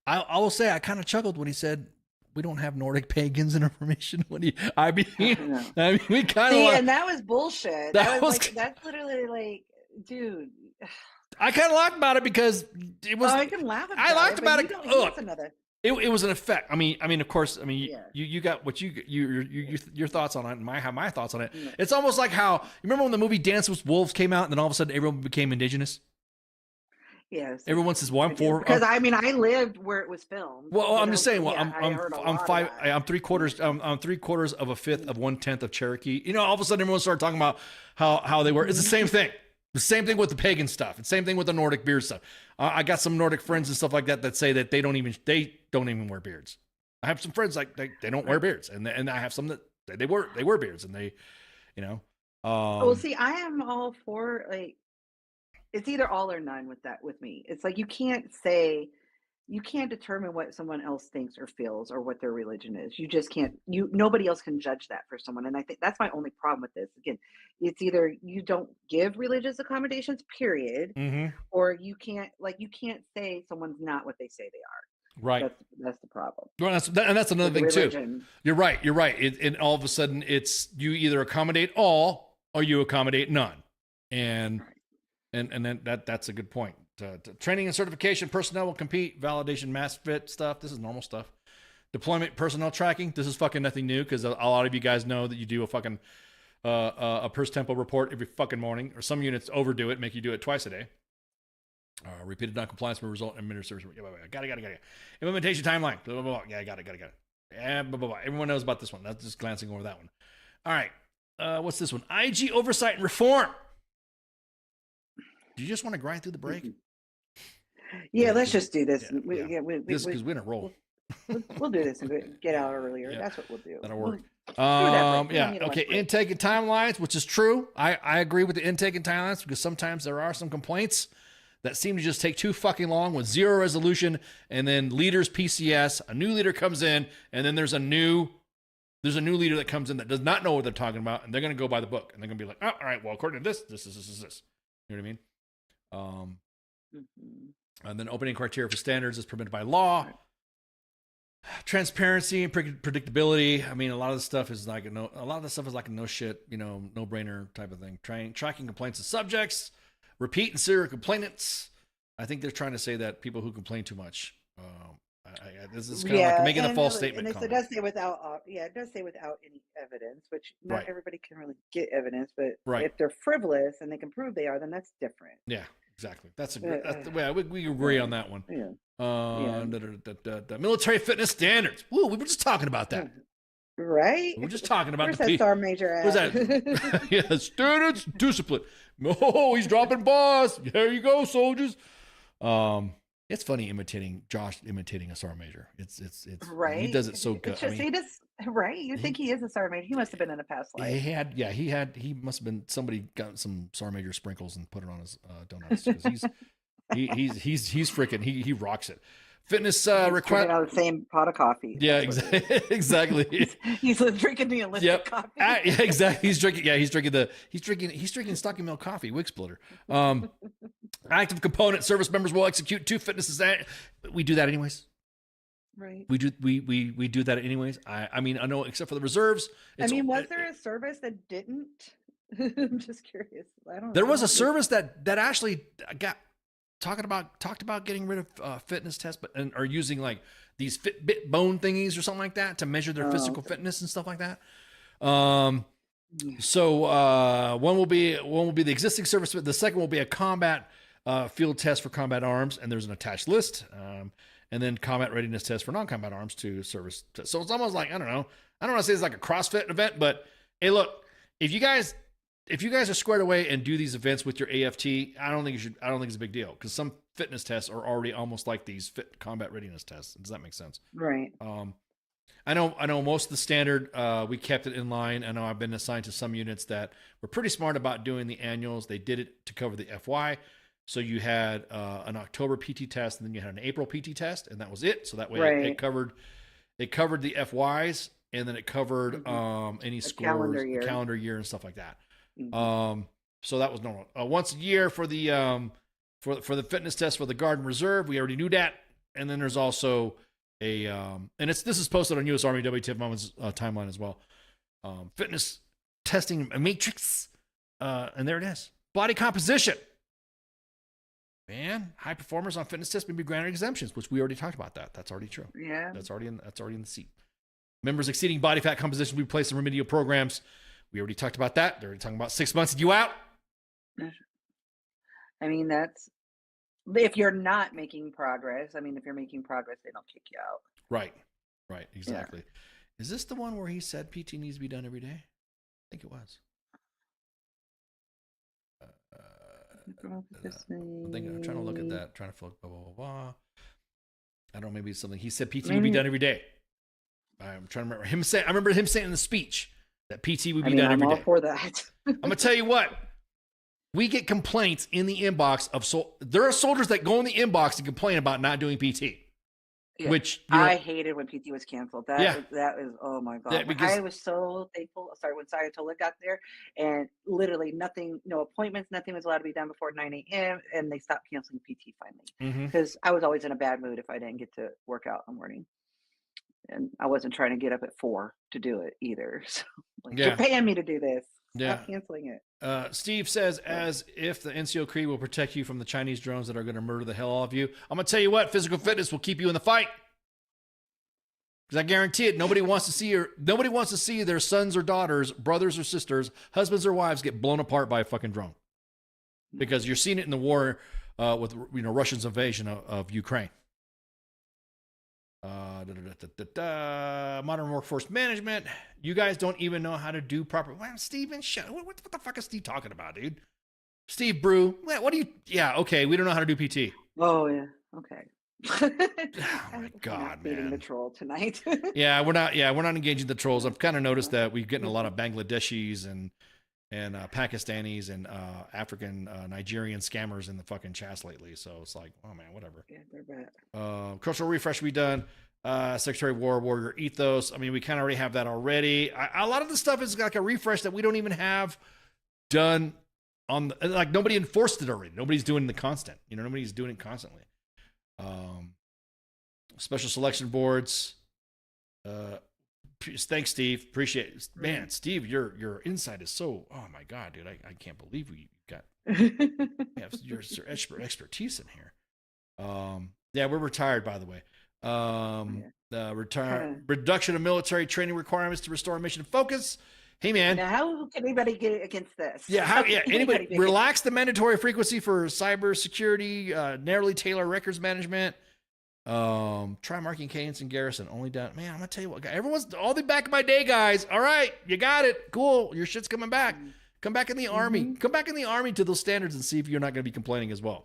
I will say I kind of chuckled when he said we don't have Nordic pagans in information. We kind of and that was bullshit. That's literally like, dude. I kind of laughed about it because it was. I can laugh about it. I laughed about it. Look, it was an effect. I mean, of course. I mean, you got what your thoughts on it, and I have my thoughts on it. Yeah. It's almost like how you remember when the movie Dance with Wolves came out, and then all of a sudden everyone became indigenous. Yes. Everyone says, "Well, I'm for." Because I mean, I lived where it was filmed. Well, I'm just saying. Well, yeah, I heard a lot of that. I'm three quarters. I'm 3/4 of a fifth of 1/10 of Cherokee. You know, all of a sudden, everyone started talking about how they were. It's the same thing. The same thing with the pagan stuff. It's the same thing with the Nordic beard stuff. I got some Nordic friends and stuff like that say that they don't even wear beards. I have some friends like they don't wear beards, and I have some that they wear beards, and they, you know. Well, see, I am all for, like, it's either all or none with me. It's like you can't determine what someone else thinks or feels or what their religion is. You just can't. Nobody else can judge that for someone, and I think that's my only problem with this. Again, it's either you don't give religious accommodations, period, or you can't say someone's not what they say they are. Right. That's the problem. Well, that's another thing too. You're right. And all of a sudden, it's you either accommodate all or you accommodate none, and then that's a good point. Training and certification personnel will compete. Validation, mass fit stuff. This is normal stuff. Deployment personnel tracking. This is fucking nothing new because a lot of you guys know that you do a fucking a PERS tempo report every fucking morning, or some units overdo it, make you do it twice a day. Repeated non-compliance will result in administrative service. Got it. Implementation timeline. Blah, blah, blah. Yeah, got it. Yeah, blah, blah, blah. Everyone knows about this one. That's just glancing over that one. All right. What's this one? IG oversight and reform. Do you just want to grind through the break? Yeah, let's just do this. Yeah. This because we're in a roll. We'll do this and get out earlier. Yeah. That's what we'll do. That'll work. Yeah. Okay. Intake and timelines, which is true. I agree with the intake and timelines because sometimes there are some complaints that seem to just take too fucking long with zero resolution, and then leaders PCS, a new leader comes in, and then there's a new leader that comes in that does not know what they're talking about, and they're going to go by the book, and they're going to be like, oh, all right, well, according to this. You know what I mean? And then opening criteria for standards is permitted by law. Transparency and predictability. I mean, a lot of the stuff is like a no shit, no brainer type of thing. Tracking complaints of subjects. Repeat and serial complainants. I think they're trying to say that people who complain too much. This is kind of like making a false statement. And it does say without any evidence, which not everybody can really get evidence, but if they're frivolous and they can prove they are, then that's different. Yeah, exactly. That's the way we agree on that one. Yeah. The military fitness standards. Woo, we were just talking about that. Right? We're just talking about Where's that Star Major at? What's that? Yeah, students, discipline. Oh, he's dropping boss. There you go, soldiers. It's funny Josh imitating a Sergeant Major. It's right. He does it so good. Right. You think he is a Sergeant Major? He must have been in a past life. He must have been somebody got some Sergeant Major sprinkles and put it on his donuts. He's freaking he rocks it. Fitness request out of the same pot of coffee. Yeah, exactly. He's drinking the enlisted coffee. Yeah, exactly. He's drinking Stocking Milk coffee, wig splitter. Active component service members will execute 2 fitnesses. We do that anyways. Right. We do that anyways. I mean, I know except for the reserves. Was there a service that didn't? I'm just curious. There was a service that actually got talked about getting rid of fitness tests, or using like these Fitbit bone thingies or something like that to measure their physical fitness and stuff like that. So one will be the existing service. The second will be a combat field test for combat arms, and there's an attached list. And then combat readiness test for non-combat arms to service. So it's almost like I don't want to say it's like a CrossFit event, but hey, look, if you guys are squared away and do these events with your AFT, I don't think it's a big deal because some fitness tests are already almost like these combat readiness tests. Does that make sense? Right. I know most of the standard, we kept it in line. I know I've been assigned to some units that were pretty smart about doing the annuals. They did it to cover the FY. So you had an October PT test, and then you had an April PT test, and that was it. So that way it covered the FYs, and then it covered any scores, calendar year and stuff like that. So that was normal. Once a year for the for the fitness test for the Guard and Reserve, we already knew that. And then there's also a and this is posted on U.S. Army W.T.F Moments timeline as well. Fitness testing matrix, and there it is. Body composition. Man, high performers on fitness tests may be granted exemptions, which we already talked about that. That's already true. Yeah. That's already in the seat. Members exceeding body fat composition will be placed in remedial programs. We already talked about that. They're already talking about 6 months. You out? I mean, that's If you're not making progress, I mean, if you're making progress, they don't kick you out. Right. Right. Exactly. Yeah. Is this the one where he said PT needs to be done every day? I think it was. I'm trying to look at that. Trying to blah blah blah blah. I don't know. Maybe it's something he said. PT would be done every day. I'm trying to remember him saying. I remember him saying in the speech that PT would be done every day. I'm all for that. I'm gonna tell you what. We get complaints in the inbox of there are soldiers that go in the inbox and complain about not doing PT. Yeah. Which I hated when PT was canceled. That was oh my god. Yeah, I was so thankful. Sorry, when Sayatola got there, and literally nothing, no appointments, nothing was allowed to be done before 9 a.m. and they stopped canceling PT finally because I was always in a bad mood if I didn't get to work out in the morning, and I wasn't trying to get up at 4 to do it either. So like, you're paying me to do this. Stop canceling it. Steve says, as if the NCO Creed will protect you from the Chinese drones that are going to murder the hell out of you. I'm going to tell you what, physical fitness will keep you in the fight. Because I guarantee it, nobody wants to see their sons or daughters, brothers or sisters, husbands or wives get blown apart by a fucking drone. Because you're seeing it in the war with Russia's invasion of Ukraine. Modern workforce management. You guys don't even know how to do proper. Well, Steven, what the fuck is Steve talking about, dude? Steve Brew. What do you? Yeah, okay. We don't know how to do PT. Oh yeah. Okay. Oh my god, man. The troll tonight. We're not engaging the trolls. I've kind of noticed that we're getting a lot of Bangladeshis and Pakistanis and African Nigerian scammers in the fucking chats lately. So it's like, oh man, whatever. Yeah, they're bad. Cultural refresh we done. Secretary of War, Warrior Ethos. I mean, we kind of already have that already. A lot of the stuff is like a refresh that we don't even have done on like nobody enforced it already. Nobody's doing the constant. Nobody's doing it constantly. Special selection boards. Thanks, Steve. Appreciate it. Man, Steve, your insight is so. Oh my god, dude, I can't believe we got have your expertise in here. We're retired, by the way. Reduction of military training requirements to restore mission focus. Hey man, now how can anybody get against this? Anybody relax the mandatory frequency for cyber security, narrowly tailor records management. Try marking cadence and garrison only down. Man, I'm gonna tell you what, everyone's all the back in my day, guys. All right, you got it. Cool, your shit's coming back. Come back in the army. Come back in the army to those standards and see if you're not gonna be complaining as well.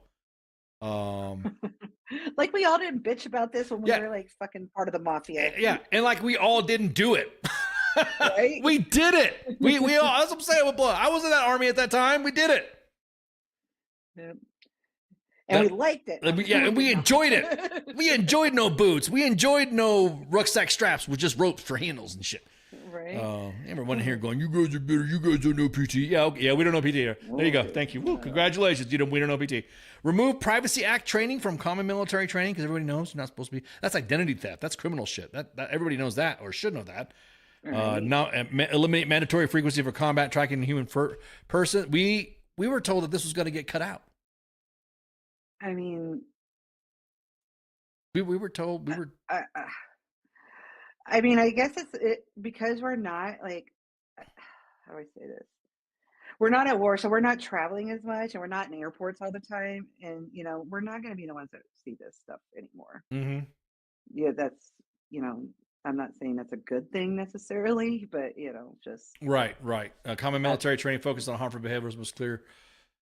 Like we all didn't bitch about this when we were like fucking part of the mafia. Yeah, and like we all didn't do it. Right? We did it. We all. That's what I'm saying with blood. I was in that army at that time. We did it. Yep. And we liked it. And we enjoyed it. We enjoyed no boots. We enjoyed no rucksack straps with just ropes for handles and shit. Right. Everyone here going, you guys are better. You guys don't know PT. Yeah, we don't know PT here. There you go. Thank you. Woo, congratulations. We don't know PT. Remove Privacy Act training from common military training because everybody knows you're not supposed to be. That's identity theft. That's criminal shit. That everybody knows that or should know that. Right. Now eliminate mandatory frequency for combat tracking the human person. We were told that this was going to get cut out. I mean, we were told we were. I mean, I guess it's because we're not like, how do I say this? We're not at war, so we're not traveling as much, and we're not in airports all the time, and we're not going to be the ones that see this stuff anymore. Mm-hmm. Yeah, that's I'm not saying that's a good thing necessarily, but just right. Common military training focused on harmful behaviors was clear.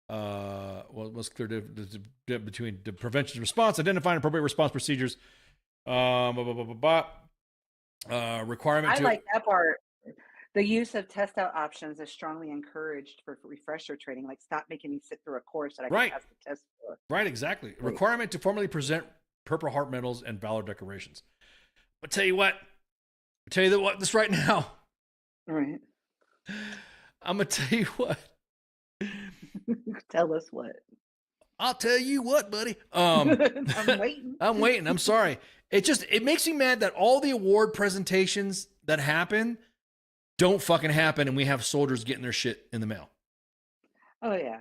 Was clear between the prevention and response, identifying appropriate response procedures. Requirement. I like that part. The use of test out options is strongly encouraged for refresher training. Like, stop making me sit through a course that I can pass the test for. Right, exactly. Right. Requirement to formally present Purple Heart medals and valor decorations. But tell you what, this right now. Right. I'm gonna tell you what. Tell us what. I'll tell you what, buddy. I'm waiting. I'm waiting. I'm sorry. It makes me mad that all the award presentations that happen don't fucking happen, and we have soldiers getting their shit in the mail. Oh yeah.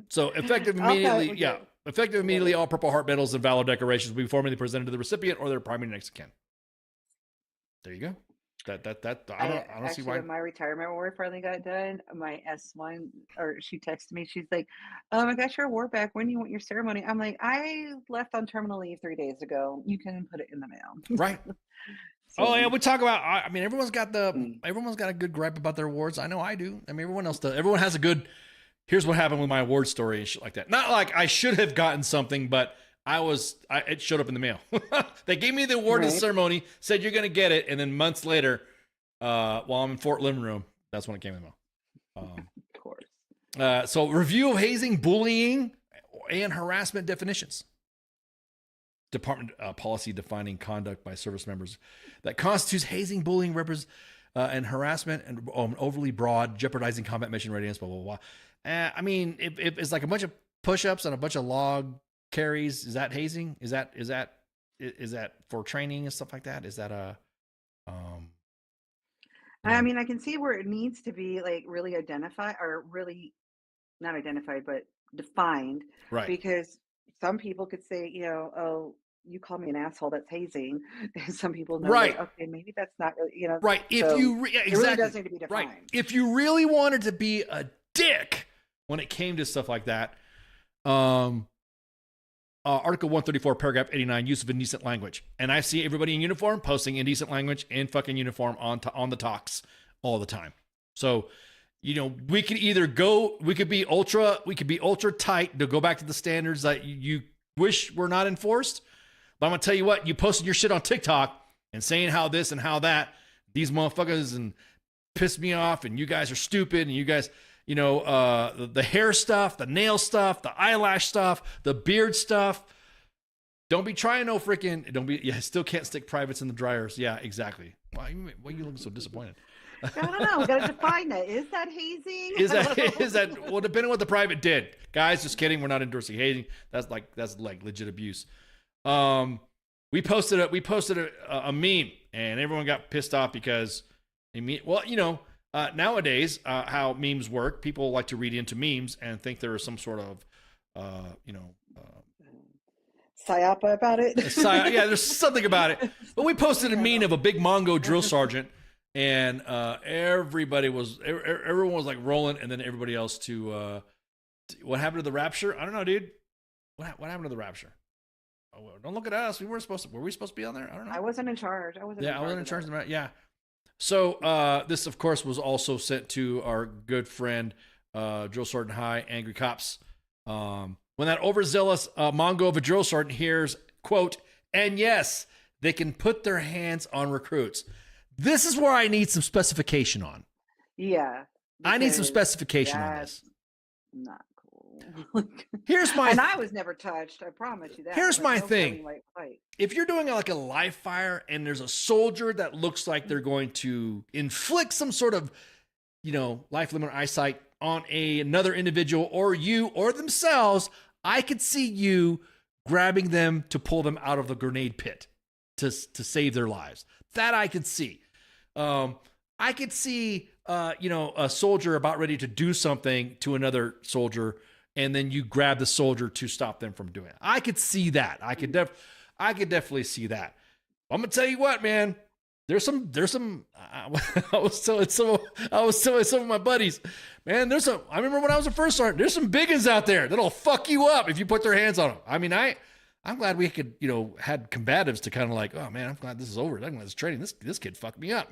So effective immediately, all Purple Heart medals and valor decorations will be formally presented to the recipient or their primary next of kin. There you go. I don't Actually, see why. when my retirement award finally got done, my S1, or she texted me, she's like, I got your award back. When do you want your ceremony? I'm like, I left on terminal leave 3 days ago. You can put it in the mail. Right. So, Oh yeah, we talk about. I mean, everyone's got Mm. a good gripe about their awards. I know I do. I mean, everyone else does. Everyone has a good. Here's what happened with my award story and shit like that. Not like I should have gotten something, but it showed up in the mail. They gave me the award at the Right. ceremony, said you're gonna get it, and then months later, while I'm in Fort living room, that's when it came in the mail. of course. So review of hazing, bullying, and harassment definitions. Department policy defining conduct by service members that constitutes hazing, bullying, and harassment, and overly broad, jeopardizing combat mission readiness, blah, blah, blah. I mean, if it's like a bunch of push-ups and a bunch of log carries, is that hazing? Is that for training and stuff like that? Is that I mean, I can see where it needs to be like really identified, or really not identified, but defined. right? Because some people could say, oh, you call me an asshole, that's hazing. And some people know, Right. that, okay, maybe that's not really, Right. If so you it really exactly does need to be defined. right. If you really wanted to be a dick when it came to stuff like that, Article 134, paragraph 89, use of indecent language. And I see everybody in uniform posting indecent language in fucking uniform on the talks all the time. So, we could be ultra tight to go back to the standards that you wish were not enforced. But I'm going to tell you what, you posting your shit on TikTok and saying how this and how that, these motherfuckers and piss me off, and you guys are stupid, and you guys, the hair stuff, the nail stuff, the eyelash stuff, the beard stuff. Don't be trying no freaking, you still can't stick privates in the dryers. Yeah, exactly. Why are you looking so disappointed? I don't know. We got to define that. Is that hazing? Is that, well, depending on what the private did. Guys, just kidding. We're not endorsing hazing. That's like legit abuse. We posted a meme, and everyone got pissed off because nowadays, how memes work, people like to read into memes and think there is some sort of, Psyop about it. yeah, there's something about it. But we posted a meme of a big Mongo drill sergeant, and everyone was like rolling, and then everybody else what happened to the rapture? I don't know, dude. What happened to the rapture? Oh, don't look at us. Were we supposed to be on there? I don't know. I wasn't in charge. I wasn't in charge of that. Yeah. So this, of course, was also sent to our good friend, Drill Sergeant High, Angry Cops. When that overzealous Mongo of a drill sergeant hears, quote, and yes, they can put their hands on recruits. This is where I need some specification on. Yeah. I need some specification on this. Not cool. Here's my and I was never touched. I promise you that. Here's my no thing. fight. If you're doing like a live fire and there's a soldier that looks like they're going to inflict some sort of, life limit eyesight on another individual or you or themselves, I could see you grabbing them to pull them out of the grenade pit to save their lives. That I could see. I could see, a soldier about ready to do something to another soldier, and then you grab the soldier to stop them from doing it. I could see that. I could definitely see that. I'm gonna tell you what, man. There's some. I was telling some of my buddies, man. I remember when I was a first sergeant. There's some big uns out there that'll fuck you up if you put their hands on them. I mean, I'm glad we could, had combatives to kind of like, oh man, I'm glad this is over. I'm glad this training. This kid fucked me up.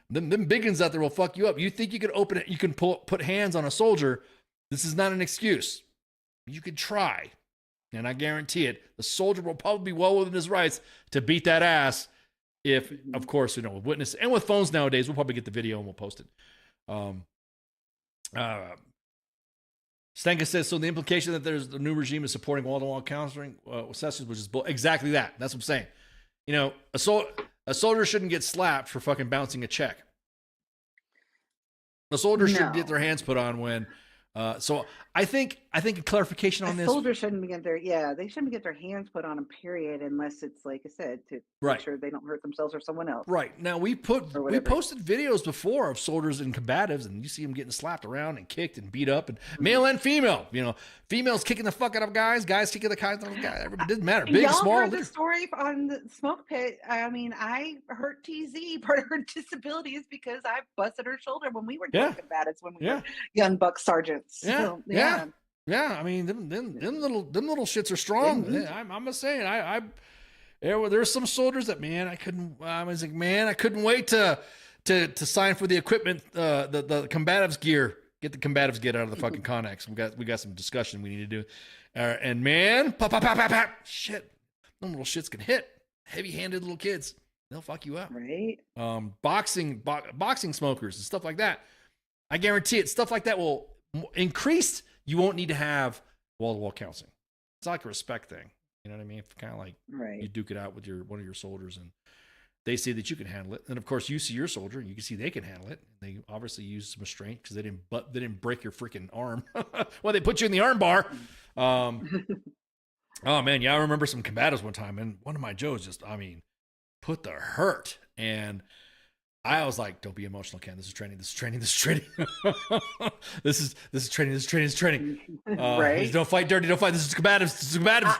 Them big uns out there will fuck you up. You think you could open it? You can put hands on a soldier. This is not an excuse. You could try, and I guarantee it. The soldier will probably be well within his rights to beat that ass. If, of course, with witness and with phones nowadays, we'll probably get the video and we'll post it. Stanka says, so the implication that there's the new regime is supporting wall-to-wall counseling sessions, which is exactly that. That's what I'm saying. A soldier shouldn't get slapped for fucking bouncing a check. A soldier shouldn't get their hands put on when So I think a clarification on A this. soldier shouldn't get they shouldn't get their hands put on them, period, unless it's like I said, to Right. make sure they don't hurt themselves or someone else. Right. Now we posted videos before of soldiers and combatives, and you see them getting slapped around and kicked and beat up, and male and female. You know, females kicking the fuck out of guys kicking the guys out of guys. It doesn't matter. Big, Y'all small. heard the story on the smoke pit. I mean, I hurt TZ. Part of her disability is because I busted her shoulder when we were doing combatives when we were young buck sergeants. Yeah. So, Yeah. I mean, them little shits are strong. I'm just saying. There's some soldiers that I couldn't wait to sign for the equipment, the combatives gear. Get the combatives gear out of the fucking Connex. We got some discussion we need to do. And man, pop, shit, them little shits can hit. Heavy-handed little kids, they'll fuck you up. Right. Boxing smokers and stuff like that. I guarantee it. Stuff like that will increase. You won't need to have wall-to-wall counseling. It's like a respect thing. You know what I mean? Kind of like you duke it out with one of your soldiers, and they see that you can handle it. And of course, you see your soldier, and you can see they can handle it. They obviously use some restraint because they didn't break your freaking arm. Well, they put you in the arm bar. Oh man, I remember some combatives one time, and one of my Joes put the hurt, and I was like, "Don't be emotional, Ken. This is training. This is training. This is training. this is training. This is training. This is training. Right? Don't fight dirty. Don't fight. This is combatives. This is combatives."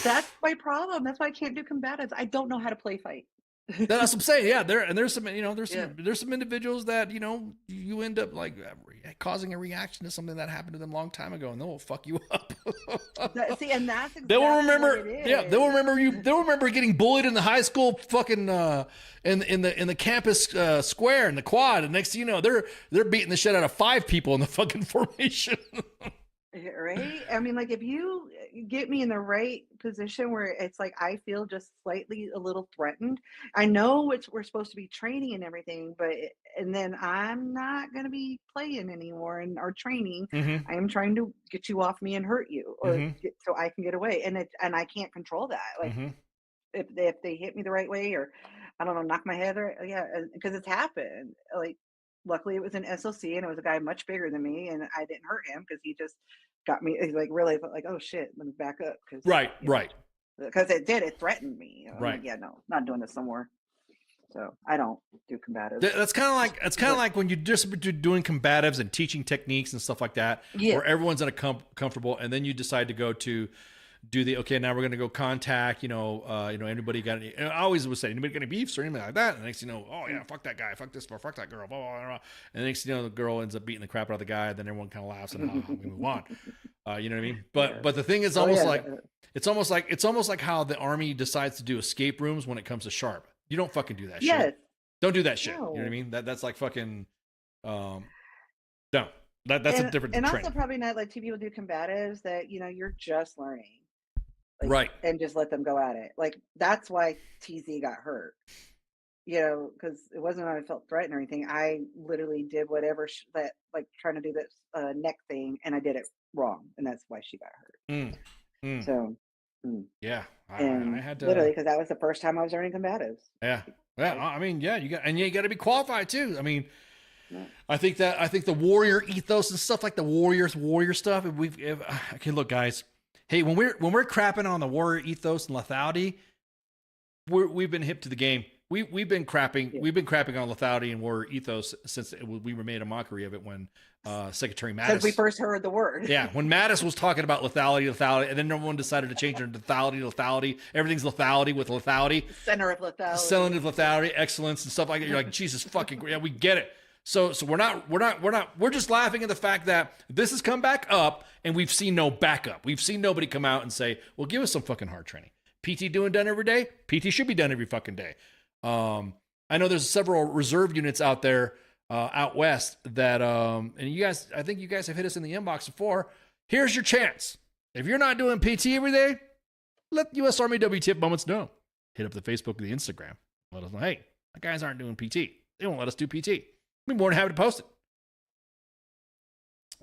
That's my problem. That's why I can't do combatives. I don't know how to play fight. That's what I'm saying. Yeah, there's some individuals that you end up like causing a reaction to something that happened to them a long time ago, and they'll fuck you up. See, and that's exactly they will remember. what it is. Yeah, they will remember you. They'll remember getting bullied in the high school fucking in the campus square in the quad, and next thing you know, they're beating the shit out of 5 people in the fucking formation. Right? I mean, like if you get me in the right position where it's like I feel just slightly a little threatened, I know we're supposed to be training and everything, and then I'm not going to be playing anymore and or training. I am trying to get you off me and hurt you, or so I can get away, and I can't control that. Like if they hit me the right way, or I don't know, knock my head, or because it's happened. Like luckily it was an SOC and it was a guy much bigger than me, and I didn't hurt him because he just got me. He's like really like, oh shit, let me back up because because it threatened me. I'm like, yeah, no, not doing this somewhere. So I don't do combatives. That's kind of like when you're just doing combatives and teaching techniques and stuff like that, where everyone's in a comfortable, and then you decide to go to do now we're going to go contact, anybody got any, I always would say, anybody got any beefs or anything like that? And next oh yeah, fuck that guy, fuck this, fuck that girl, blah, blah, blah. And next the girl ends up beating the crap out of the guy, then everyone kind of laughs and we move on. You know what I mean? But the thing is it's almost like how the Army decides to do escape rooms when it comes to sharp. You don't fucking do that shit. Don't do that shit. No. You know what I mean? That's like fucking no. That's a different and training. Also probably not like two people do combatives that you're just learning. And just let them go at it. Like that's why TZ got hurt, because it wasn't I felt threatened or anything. I literally did whatever that like trying to do this neck thing, and I did it wrong, and that's why she got hurt. So yeah, I had to literally because that was the first time I was learning combatives. Yeah, I mean, you got to be qualified too. I mean. I think the warrior ethos and stuff like the warrior stuff. Okay, look, guys. Hey, when we're crapping on the warrior ethos and lethality, we've been hip to the game. We've been crapping on lethality and warrior ethos since we were made a mockery of it when Secretary Mattis. Since we first heard the word. Yeah, when Mattis was talking about lethality, and then everyone decided to change it to lethality. Everything's lethality with lethality. Center of lethality, excellence and stuff like that. You're like, Jesus fucking, yeah, we get it. So we're just laughing at the fact that this has come back up and we've seen no backup. We've seen nobody come out and say, well, give us some fucking hard training. PT done every day. PT should be done every fucking day. I know there's several reserve units out there, out west that, and I think you guys have hit us in the inbox before. Here's your chance. If you're not doing PT every day, let U.S. Army W.T.F moments know. Hit up the Facebook and the Instagram. Let us know, hey, my guys aren't doing PT. They won't let us do PT. We'd be more than happy to post it.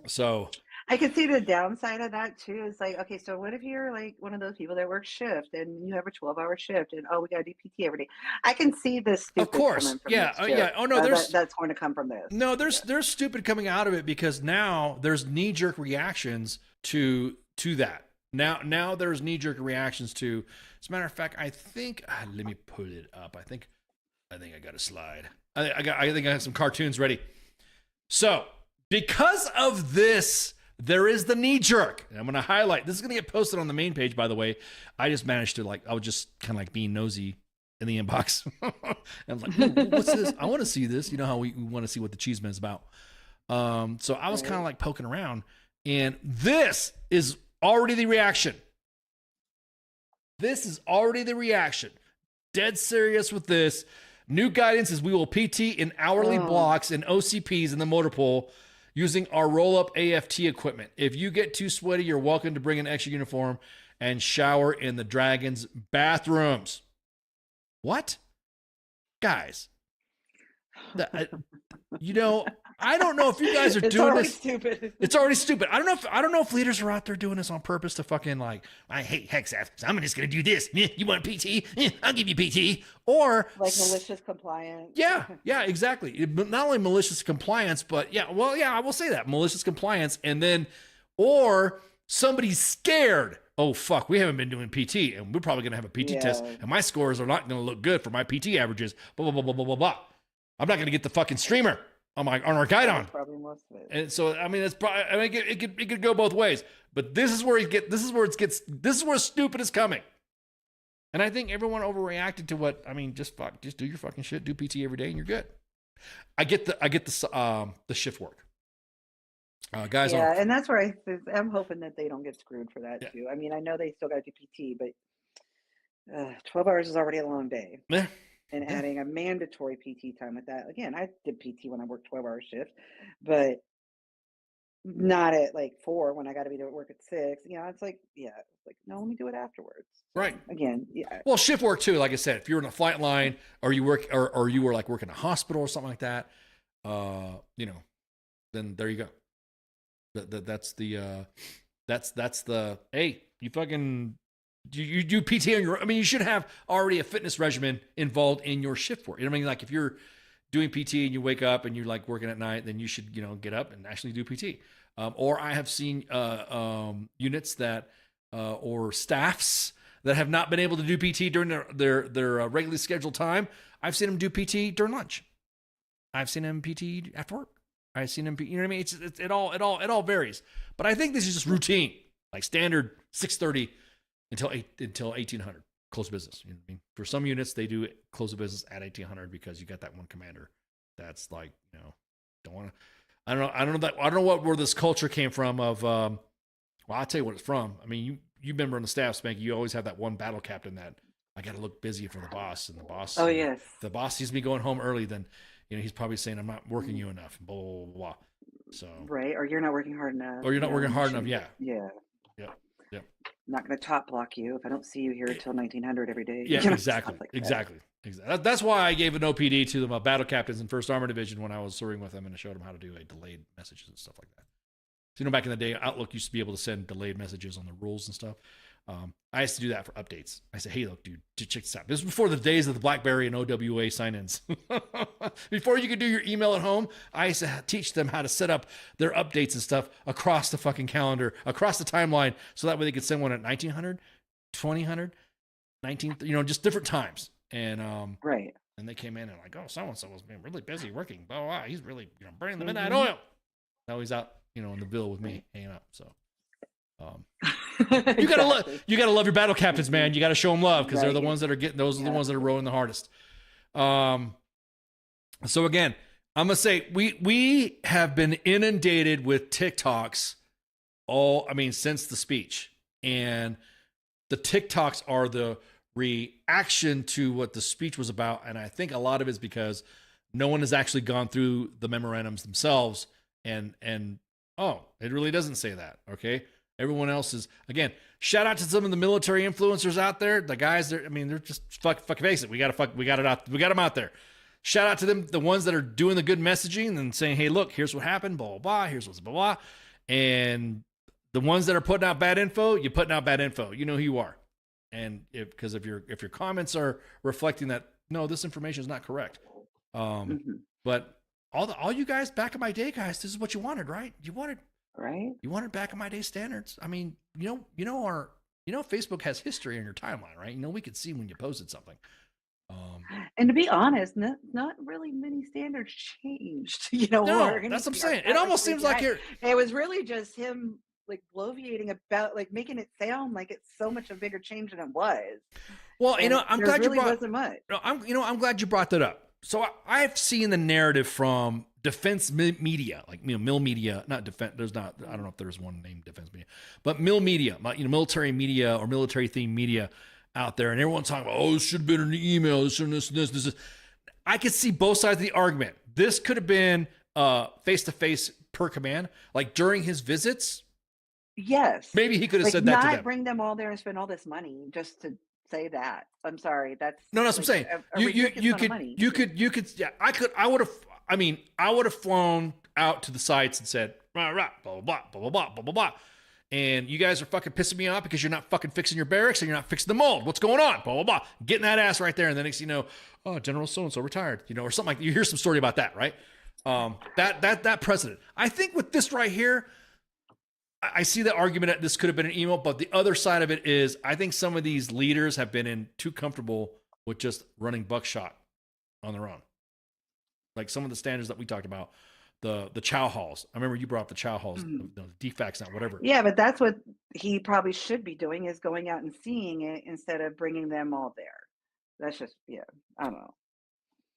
So I can see the downside of that too. It's like, okay, so what if you're like one of those people that works shift and you have a 12-hour shift and we gotta do PT every day. I can see this Of stupid course. coming from Yeah. this too. Yeah. Oh no, That's going to come from this. no, there's stupid coming out of it because now there's knee-jerk reactions to that. Now there's knee-jerk reactions to. As a matter of fact, I think let me pull it up. I think I got a slide. I think I have some cartoons ready. So because of this, there is the knee jerk. And I'm going to highlight. This is going to get posted on the main page, by the way. I just managed to I was just kind of like being nosy in the inbox. And I was like, "Ooh, what's this? I want to see this. You know how we want to see what the Cheeseman is about. So I was kind of like poking around, and this is already the reaction. This is already the reaction. Dead serious with this. New guidance is we will PT in hourly blocks and OCPs in the motor pool using our roll-up AFT equipment. If you get too sweaty, you're welcome to bring an extra uniform and shower in the Dragon's bathrooms. What? Guys. I don't know if you guys are doing this. Stupid. It's already stupid. I don't know if leaders are out there doing this on purpose to fucking like, I hate Hexaf, so I'm just gonna do this. You want PT? I'll give you PT. Or Like malicious compliance. yeah, exactly. Not only malicious compliance, but I will say that malicious compliance, and then or somebody's scared. Oh fuck, we haven't been doing PT, and we're probably gonna have a PT test, and my scores are not gonna look good for my PT averages. Blah blah blah blah blah blah. I'm not gonna get the fucking streamer on our guidon. Probably most of it. And so I mean, it's probably it could go both ways. But this is where this is where stupid is coming. And I think everyone overreacted to what I mean. Just do your fucking shit. Do PT every day, and you're good. I get the shift work. Guys, and that's where I'm hoping that they don't get screwed for that too. I mean, I know they still got to do PT, but 12 hours is already a long day. Yeah. And adding a mandatory PT time with that. Again, I did PT when I worked 12-hour shifts, but not at like 4 when I got to be to work at 6. It's like, no, let me do it afterwards. Right. Again, Well, shift work too. Like I said, if you're in a flight line or you work or you were like working a hospital or something like that, then there you go. That's the hey, you fucking. You do PT on your. I mean, you should have already a fitness regimen involved in your shift work. You know what I mean? Like if you're doing PT and you wake up and you're like working at night, then you should get up and actually do PT. Or I have seen units that or staffs that have not been able to do PT during their regularly scheduled time. I've seen them do PT during lunch. I've seen them PT after work. I've seen them. You know what I mean? It all varies. But I think this is just routine, like standard 6:30. Until 1800, close business. You know what I mean? For some units, they do close the business at 1800 because you got that one commander that's like, don't want to. I don't know where this culture came from. Of well, I'll tell you what it's from. I mean, you remember on the staff, Spanky, you always have that one battle captain that I got to look busy for the boss, and the boss. Oh yes. If the boss sees me going home early, then he's probably saying I'm not working you enough. Blah blah blah. Blah. So right, or you're not working hard enough. Or you're not working hard enough. Yeah. Yeah. Yep. I'm not going to top block you if I don't see you here until 1900 every day. Yeah, exactly. That's why I gave an OPD to the battle captains in 1st Armor Division when I was serving with them, and I showed them how to do delayed messages and stuff like that. So, back in the day, Outlook used to be able to send delayed messages on the rules and stuff. I used to do that for updates. I said, hey, look, dude, check this out. This was before the days of the BlackBerry and OWA sign-ins. Before you could do your email at home, I used to teach them how to set up their updates and stuff across the fucking calendar, across the timeline, so that way they could send one at 1900, 2000, 19, just different times. And right. And they came in and like, oh, so-and-so was being really busy working. Blah, blah, blah. He's really burning the midnight oil. Now he's out, in the Ville with me hanging out. So you gotta love your battle captains, man. You gotta show them love because they're the ones that are getting. Those are the ones that are rowing the hardest. So again, I'm gonna say we have been inundated with TikToks since the speech, and the TikToks are the reaction to what the speech was about, and I think a lot of it is because no one has actually gone through the memorandums themselves, and it really doesn't say that. Okay. Everyone else is, again, shout out to some of the military influencers out there. The guys, they're just fuck face it. We got them out there. Shout out to them, the ones that are doing the good messaging and saying, hey, look, here's what happened, blah, blah, blah. Here's what's blah, blah. And the ones that are putting out bad info, you're putting out bad info. You know who you are. And if your comments are reflecting that, no, this information is not correct. But all you guys back in my day, guys, this is what you wanted, right? You wanted back in my day standards. I mean, Facebook has history in your timeline, right? We could see when you posted something. And to be honest, not really many standards changed. No, that's what I'm saying. It almost seems like it was really just him like bloviating about, like making it sound like it's so much a bigger change than it was. Well, I'm glad you brought. Wasn't much. I'm glad you brought that up. So I've seen the narrative from defense media, like mill media, not defense. There's not. I don't know if there's one named defense media, but mill media, military media or military themed media out there, and everyone's talking about, this should have been an email. This should this. I could see both sides of the argument. This could have been face to face per command, like during his visits. Yes, maybe he could have said that to them. Not bring them all there and spend all this money just to say that. I'm sorry. That's what I'm saying. You could. Yeah, I would have flown out to the sites and said, blah, blah, blah, blah, blah, blah, blah, blah, blah. And you guys are fucking pissing me off because you're not fucking fixing your barracks and you're not fixing the mold. What's going on? Blah, blah, blah. Getting that ass right there. And then next you know, General so-and-so retired, or something like that. You hear some story about that, right? That precedent. I think with this right here, I see the argument that this could have been an email, but the other side of it is I think some of these leaders have been too comfortable with just running buckshot on their own. Like some of the standards that we talked about, the chow halls. I remember you brought up the chow halls, the defects, not whatever. Yeah, but that's what he probably should be doing, is going out and seeing it instead of bringing them all there. That's just, I don't know.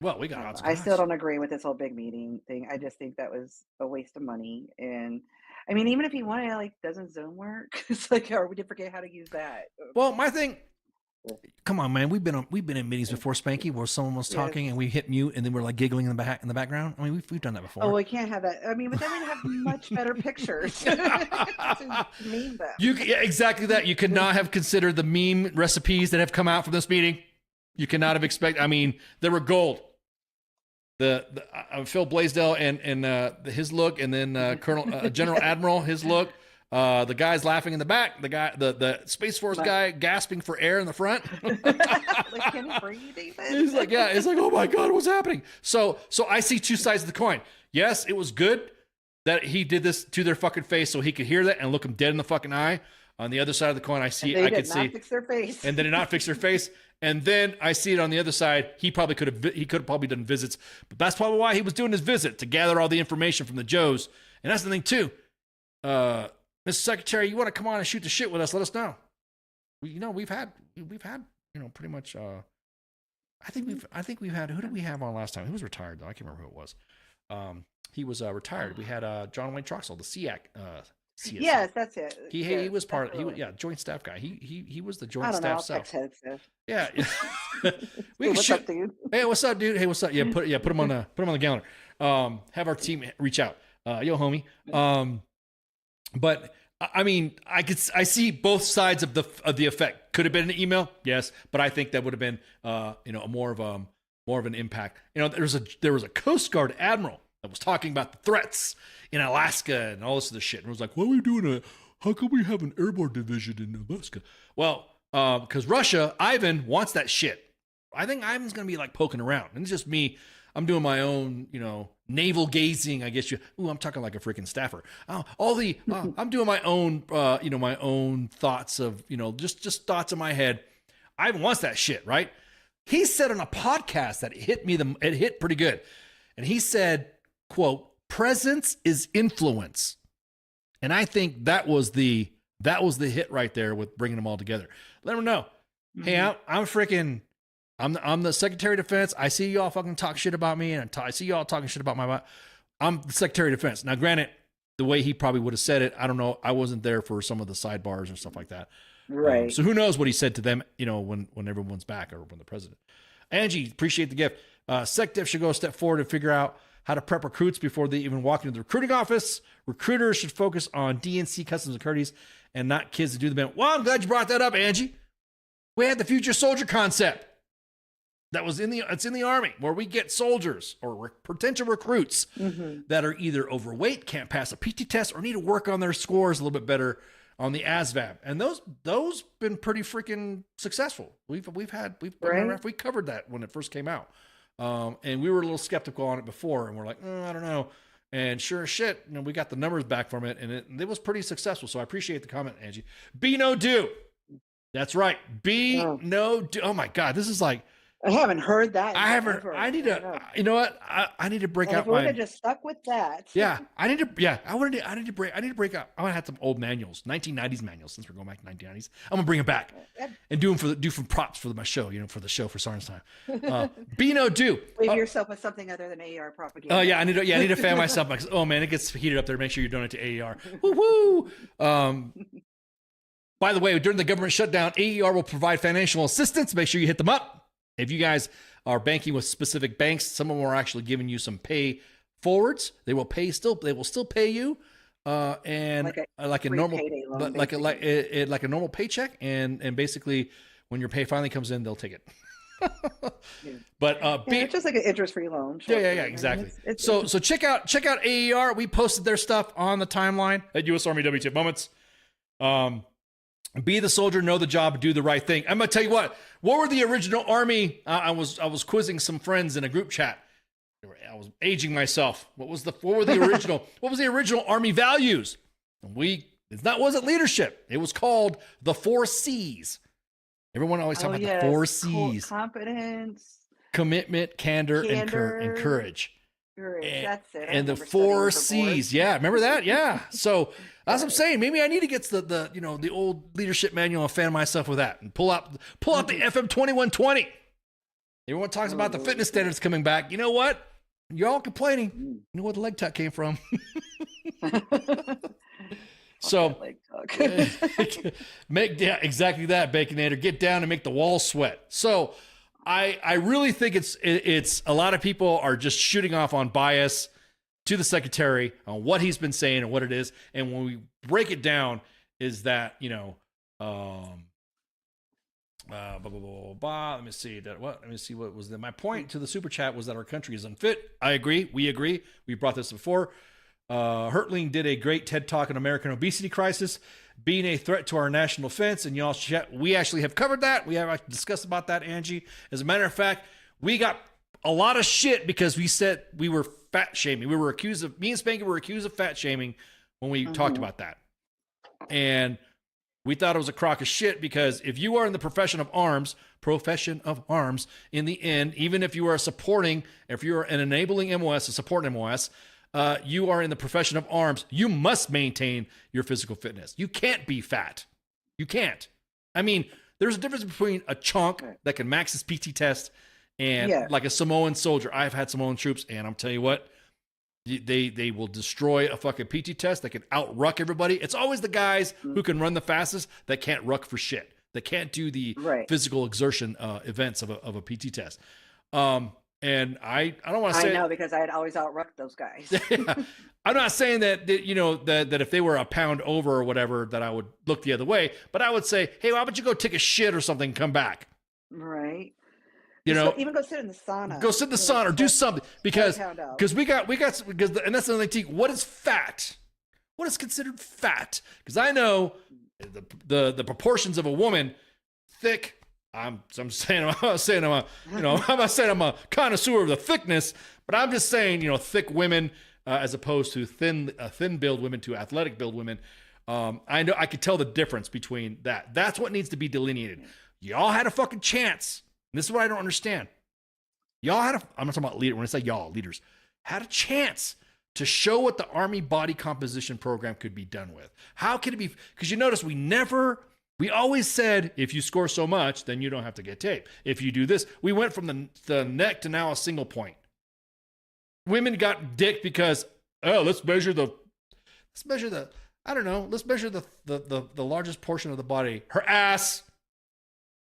Well, we got odds. I still don't agree with this whole big meeting thing. I just think that was a waste of money. And I mean, even if he wanted, like, doesn't Zoom work? It's like, we did forget how to use that. Well, my thing. Come on, man. We've been in meetings before, Spanky, where someone was talking and we hit mute and then we're like giggling in the background. I mean, we've done that before. Oh, we can't have that. I mean, but then we'd have much better pictures to meme them. Exactly that. You could not have considered the meme recipes that have come out from this meeting. You cannot have expected. I mean, they were gold. The Phil Blaisdell and his look, and then Colonel General Admiral, his look. The guy's laughing in the back. The guy, the Space Force guy, gasping for air in the front. Like, can he breathe even? He's like, it's like, oh my God, what's happening? So I see two sides of the coin. Yes, it was good that he did this to their fucking face so he could hear that and look them dead in the fucking eye. On the other side of the coin, I could see fix their face, and they did not fix their face. And then I see it on the other side. He could have probably done visits, but that's probably why he was doing his visit, to gather all the information from the Joes. And that's the thing too. Mr. Secretary, you want to come on and shoot the shit with us? Let us know. We've had pretty much. I think we've had. Who did we have on last time? He was retired though. I can't remember who it was. He was retired. We had John Wayne Troxel, the SEAC. Yes, that's it. He was part. Joint staff guy. He was the joint staff self. Yeah. What's up, dude? Hey, what's up, dude? Hey, what's up? Yeah, put him on the calendar. Have our team reach out. Yo, homie. But I mean, I see both sides of the effect. Could have been an email, yes, but I think that would have been more of an impact. There was a Coast Guard admiral that was talking about the threats in Alaska and all this other shit, and was like, "What are we doing? How come we have an airborne division in Alaska?" Well, because Russia, Ivan wants that shit. I think Ivan's gonna be like poking around, and it's just me. I'm doing my own, navel gazing. I guess I'm talking like a freaking staffer. I'm doing my own, my own thoughts of, just thoughts in my head. Ivan wants that shit, right? He said on a podcast that it hit pretty good, and he said, "quote, presence is influence," and I think that was the hit right there with bringing them all together. Let them know, hey, I'm the Secretary of Defense. I see y'all fucking talk shit about me, and I see y'all talking shit about I'm the Secretary of Defense. Now, granted, the way he probably would have said it, I don't know. I wasn't there for some of the sidebars and stuff like that. Right. So who knows what he said to them, when everyone's back or when the president. Angie, appreciate the gift. SecDef should go a step forward and figure out how to prep recruits before they even walk into the recruiting office. Recruiters should focus on DNC customs and courtesies and not kids to do the bit. Well, I'm glad you brought that up, Angie. We had the future soldier concept. that was it's in the Army, where we get soldiers or potential recruits that are either overweight, can't pass a PT test, or need to work on their scores a little bit better on the ASVAB. And those been pretty freaking successful. We covered that when it first came out. And we were a little skeptical on it before, and we're like, I don't know. And sure as shit, we got the numbers back from it, and it was pretty successful. So I appreciate the comment, Angie. Be no do. That's right. No do. Oh my God, this is like, I haven't heard that. I haven't. I need to. You know what? I need to break out. If we would have just stuck with that. Yeah, I need to. Yeah, I need to break out. I want to have some old manuals, 1990s manuals. Since we're going back to 1990s, I'm gonna bring them back and do from props for my show. For the show for Sarn's time. Be no do. Leave yourself with something other than AER propaganda. Oh yeah, I need to fan myself. Like, oh man, it gets heated up there. Make sure you donate to AER. Woo woo. By the way, during the government shutdown, AER will provide financial assistance. Make sure you hit them up. If you guys are banking with specific banks, some of them are actually giving you some pay forwards. They will still pay you, and like a normal paycheck, and basically when your pay finally comes in, they'll take it. But it's just like an interest-free loan. Yeah, exactly. So check out AER. We posted their stuff on the timeline at US Army WTF Moments. Be the soldier, know the job, do the right thing. I'm gonna tell you what were the original Army? I was quizzing some friends in a group chat. I was aging myself. What was the original Army values? Wasn't leadership. It was called the 4 C's. Everyone always talks about the 4 C's: competence, commitment, candor. And courage. That's it. And the 4 C's. Yeah, remember that? Yeah. So that's what I'm saying. Maybe I need to get the old leadership manual and fan myself with that and pull out the FM 2120. Everyone talks about the fitness standards coming back. You know what? You're all complaining. You know where the leg tuck came from. So exactly that, Baconator. Get down and make the walls sweat. So I really think it's a lot of people are just shooting off on bias to the secretary on what he's been saying and what it is. And when we break it down, is that, let me see what was my point to the super chat was that our country is unfit. I agree. We agree. We brought this before. Hertling did a great TED talk on American obesity crisis being a threat to our national defense, and we actually have covered that. We have discussed about that, Angie. As a matter of fact, we got a lot of shit because we said we were fat shaming. Me and Spanky were accused of fat shaming when we talked about that, and we thought it was a crock of shit because if you are in the profession of arms, in the end, even if you are if you're an enabling MOS, a support MOS, you are in the profession of arms, you must maintain your physical fitness. You can't be fat. You can't. I mean, there's a difference between a chunk that can max his PT test and like a Samoan soldier. I've had Samoan troops, and I'm telling you what, they will destroy a fucking PT test that can out-ruck everybody. It's always the guys who can run the fastest that can't ruck for shit, that can't do the physical exertion events of a PT test. And I don't want to say... I know, because I had always outrucked those guys. I'm not saying that if they were a pound over or whatever, that I would look the other way. But I would say, hey, why don't you go take a shit or something and come back? Right. Even go sit in the sauna. Go sit in the sauna or do something. Because we got, and that's another thing. What is fat? What is considered fat? Because I know the proportions of a woman, thick... I'm not saying I'm a connoisseur of the thickness, but I'm just saying, thick women as opposed to thin build women to athletic build women. I know I could tell the difference between that. That's what needs to be delineated. Y'all had a fucking chance. And this is what I don't understand. I'm not talking about leader. When I say y'all, leaders had a chance to show what the Army body composition program could be done with. How could it be? Because you notice we always said, if you score so much, then you don't have to get tape. If you do this, we went from the neck to now a single point. Women got dick because, let's measure the largest portion of the body, her ass.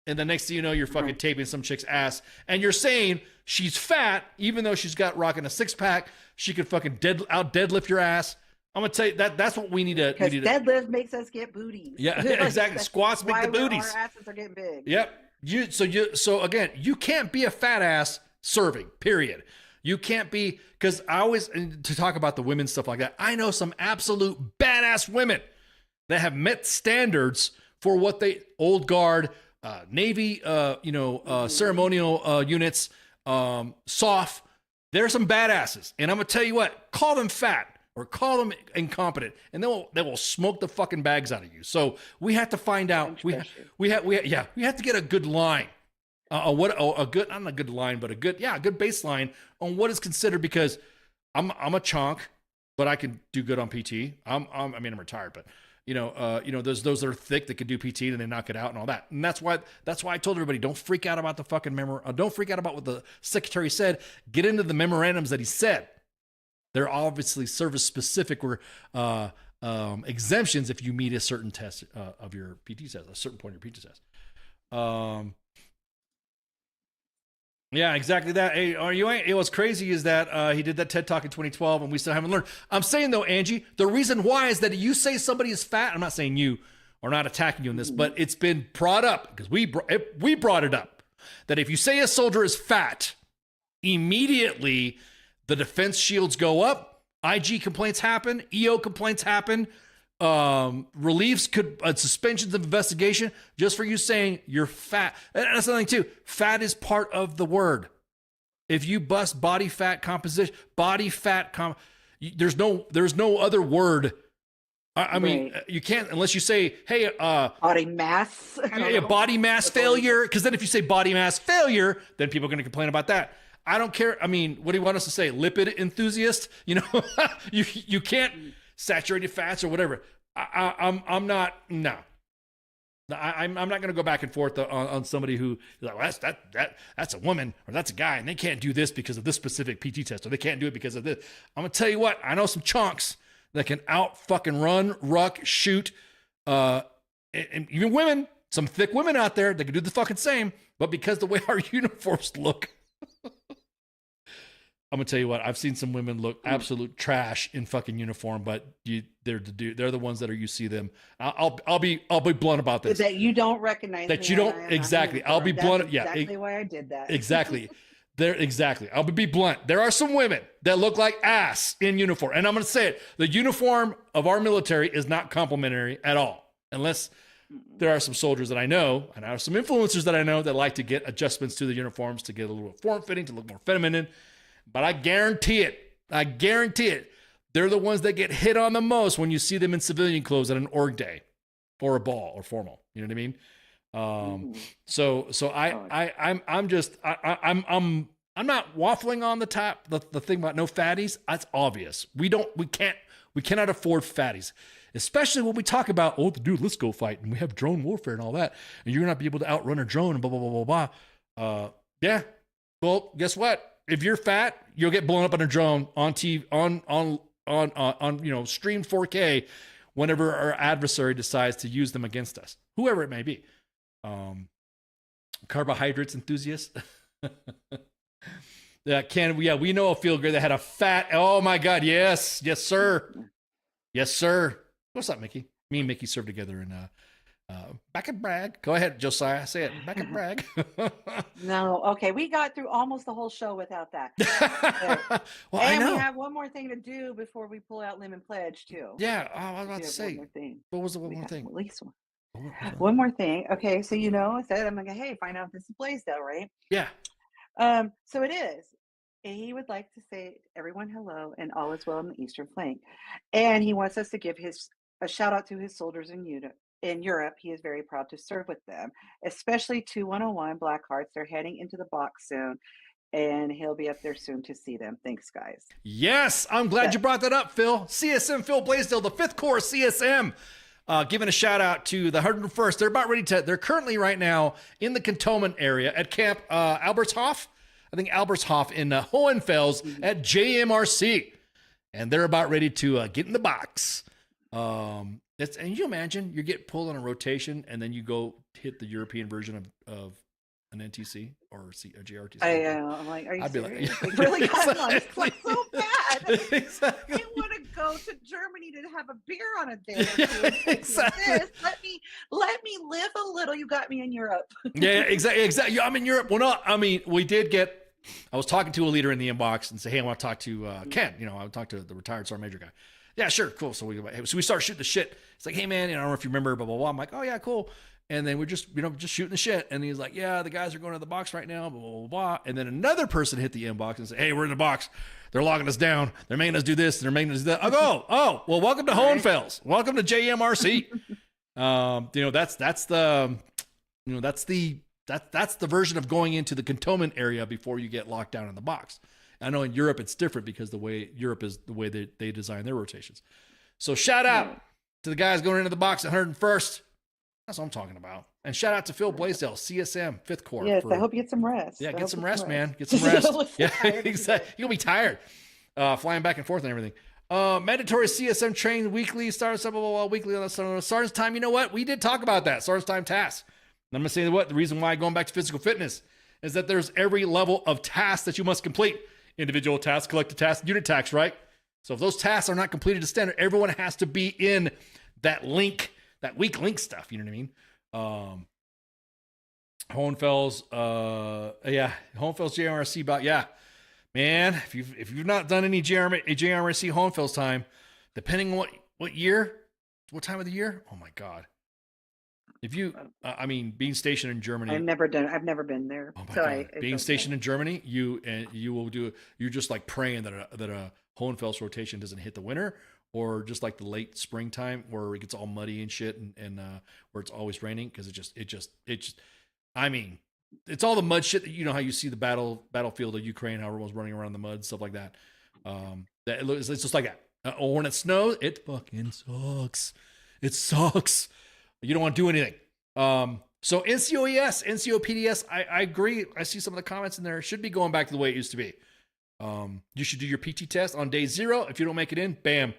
And the next thing you know, you're fucking taping some chick's ass. And you're saying she's fat, even though she's rocking a 6-pack, she could fucking deadlift your ass. I'm gonna tell you that's what we need to. Because deadlift makes us get booties. Yeah, exactly. Squats make the booties. Our asses are getting big. Yep. So again, you can't be a fat ass serving, period. You can't be, because I always, and to talk about the women stuff like that, I know some absolute badass women that have met standards for what they, old guard, Navy, ceremonial units, SOF. There's some badasses. And I'm going to tell you what, call them fat or call them incompetent, and they will smoke the fucking bags out of you. So we have to find out, we have to get a good line. Not a good line, but a good baseline on what is considered, because I'm a chonk, but I can do good on PT. I'm retired, but those that are thick that can do PT and they knock it out and all that. And that's why I told everybody, don't freak out about the fucking don't freak out about what the secretary said. Get into the memorandums that he said. They're obviously service specific or exemptions if you meet a certain test of your PT test, a certain point of your PT test. Yeah, exactly that. Hey, what's crazy is that he did that TED Talk in 2012 and we still haven't learned. I'm saying though, Angie, the reason why is that you say somebody is fat. I'm not saying you are not attacking you in this, but it's been brought up because we brought it up that if you say a soldier is fat, immediately the defense shields go up, IG complaints happen, EO complaints happen, reliefs suspensions of investigation just for you saying you're fat. And that's something too. Fat is part of the word. If you bust body fat composition, there's no other word. I mean, you can't unless you say, hey, body mass, body mass failure. Because then if you say body mass failure, then people are going to complain about that. I don't care. I mean, what do you want us to say? Lipid enthusiast? You can't. Saturated fats or whatever. I'm not. No, I'm not going to go back and forth on somebody who is like, well, that's a woman or that's a guy and they can't do this because of this specific PT test or they can't do it because of this. I'm gonna tell you what. I know some chunks that can out fucking run, ruck, shoot, and even women. Some thick women out there that can do the fucking same. But because the way our uniforms look. I'm gonna tell you what, I've seen some women look absolute trash in fucking uniform, but they're the ones that you see them. I'll be blunt about this. That you don't recognize. That you don't exactly. I'll be blunt. Yeah, exactly why I did that. Exactly. I'll be blunt. There are some women that look like ass in uniform, and I'm gonna say it. The uniform of our military is not complimentary at all, unless there are some soldiers that I know, and I have some influencers that I know that like to get adjustments to the uniforms to get a little form fitting, to look more feminine. But I guarantee it. They're the ones that get hit on the most when you see them in civilian clothes at an org day or a ball or formal. You know what I mean? So I'm not waffling on the top. The thing about no fatties, that's obvious. We cannot afford fatties, especially when we talk about, oh, dude, let's go fight. And we have drone warfare and all that. And you're not be able to outrun a drone and blah, blah, blah, blah, blah. Yeah. Well, guess what? If you're fat, you'll get blown up on a drone on TV, on streamed 4K whenever our adversary decides to use them against us, whoever it may be. Carbohydrates enthusiasts. We know a field grade that had a fat. Oh my God, yes, sir. What's up, Mickey? Me and Mickey served together in back and brag. Go ahead, Josiah. Say it. Back and brag. No, okay. We got through almost the whole show without that. Well, and I know. We have one more thing to do before we pull out Lemon Pledge too. Yeah, I was about to say. What was the one more thing? At least one. One more thing. Okay, so I said I'm like, hey, find out if this is Blaisdell, right? Yeah. So it is. He would like to say everyone hello and all is well in the Eastern Flank, and he wants us to give a shout out to his soldiers in Europe. He is very proud to serve with them, especially 2101 Blackhearts. They're heading into the box soon, and he'll be up there soon to see them. Thanks, guys. Yes, I'm glad you brought that up, Phil. CSM Phil Blaisdell, the 5th Corps CSM, giving a shout out to the 101st. They're currently right now in the cantonment area at Camp Albershof. I think Albershof in Hohenfels at JMRC, and they're about ready to get in the box. And you imagine you get pulled on a rotation and then you go hit the European version of an NTC or a JRTC. I'm like, are you serious? Like, really? Exactly. It's like so bad. Exactly. I want to go go to Germany to have a beer on a day or two. Exactly. Let me live a little. You got me in Europe. Yeah, exactly. Yeah, I'm in Europe. Well, no, I mean, we did get. I was talking to a leader in the inbox and say, "Hey, I want to talk to Ken. I want to talk to the retired sergeant major guy." Yeah, sure, cool. So we start shooting the shit. It's like, "Hey, man, I don't know if you remember, blah blah blah." I'm like, "Oh yeah, cool." And then we're just shooting the shit. And he's like, "Yeah, the guys are going to the box right now, blah blah blah." And then another person hit the inbox and said, "Hey, we're in the box. They're logging us down. They're making us do this. They're making us do that." I go, "Oh, well, welcome to Hohenfels. Welcome to JMRC." That's the version of going into the cantonment area before you get locked down in the box. I know in Europe it's different because the way they design their rotations. So shout out to the guys going into the box at 101st. That's what I'm talking about. And shout out to Phil Blaisdell, CSM, 5th Corps. Yes, I hope you get some rest. Yeah, get some rest, man. Get some rest. Yeah, exactly. You'll be tired flying back and forth and everything. Mandatory CSM train weekly, starts up weekly on the sergeant's time. You know what? We did talk about that. Sergeant's time tasks. And I'm going to say what? The reason why going back to physical fitness is that there's every level of tasks that you must complete. Individual tasks, collective tasks, unit tasks, right? So if those tasks are not completed to standard, everyone has to be in that weak link stuff. You know what I mean? Hohenfels, Hohenfels JRC about, man, if you've not done any JRC Hohenfels time, depending on what time of the year, oh my God. If you, being stationed in Germany, I've never been there. Oh my God. Being stationed in Germany, you're just like praying that a Hohenfels rotation doesn't hit the winter, or just like the late springtime where it gets all muddy and shit, and where it's always raining, because it's all the mud shit that, how you see the battlefield of Ukraine, how everyone's running around the mud, stuff like that. It's just like that. Or when it snows, it fucking sucks. It sucks. You don't want to do anything. So NCOES, NCOPDS, I agree. I see some of the comments in there. It should be going back to the way it used to be. You should do your PT test on day 0. If you don't make it in, bam,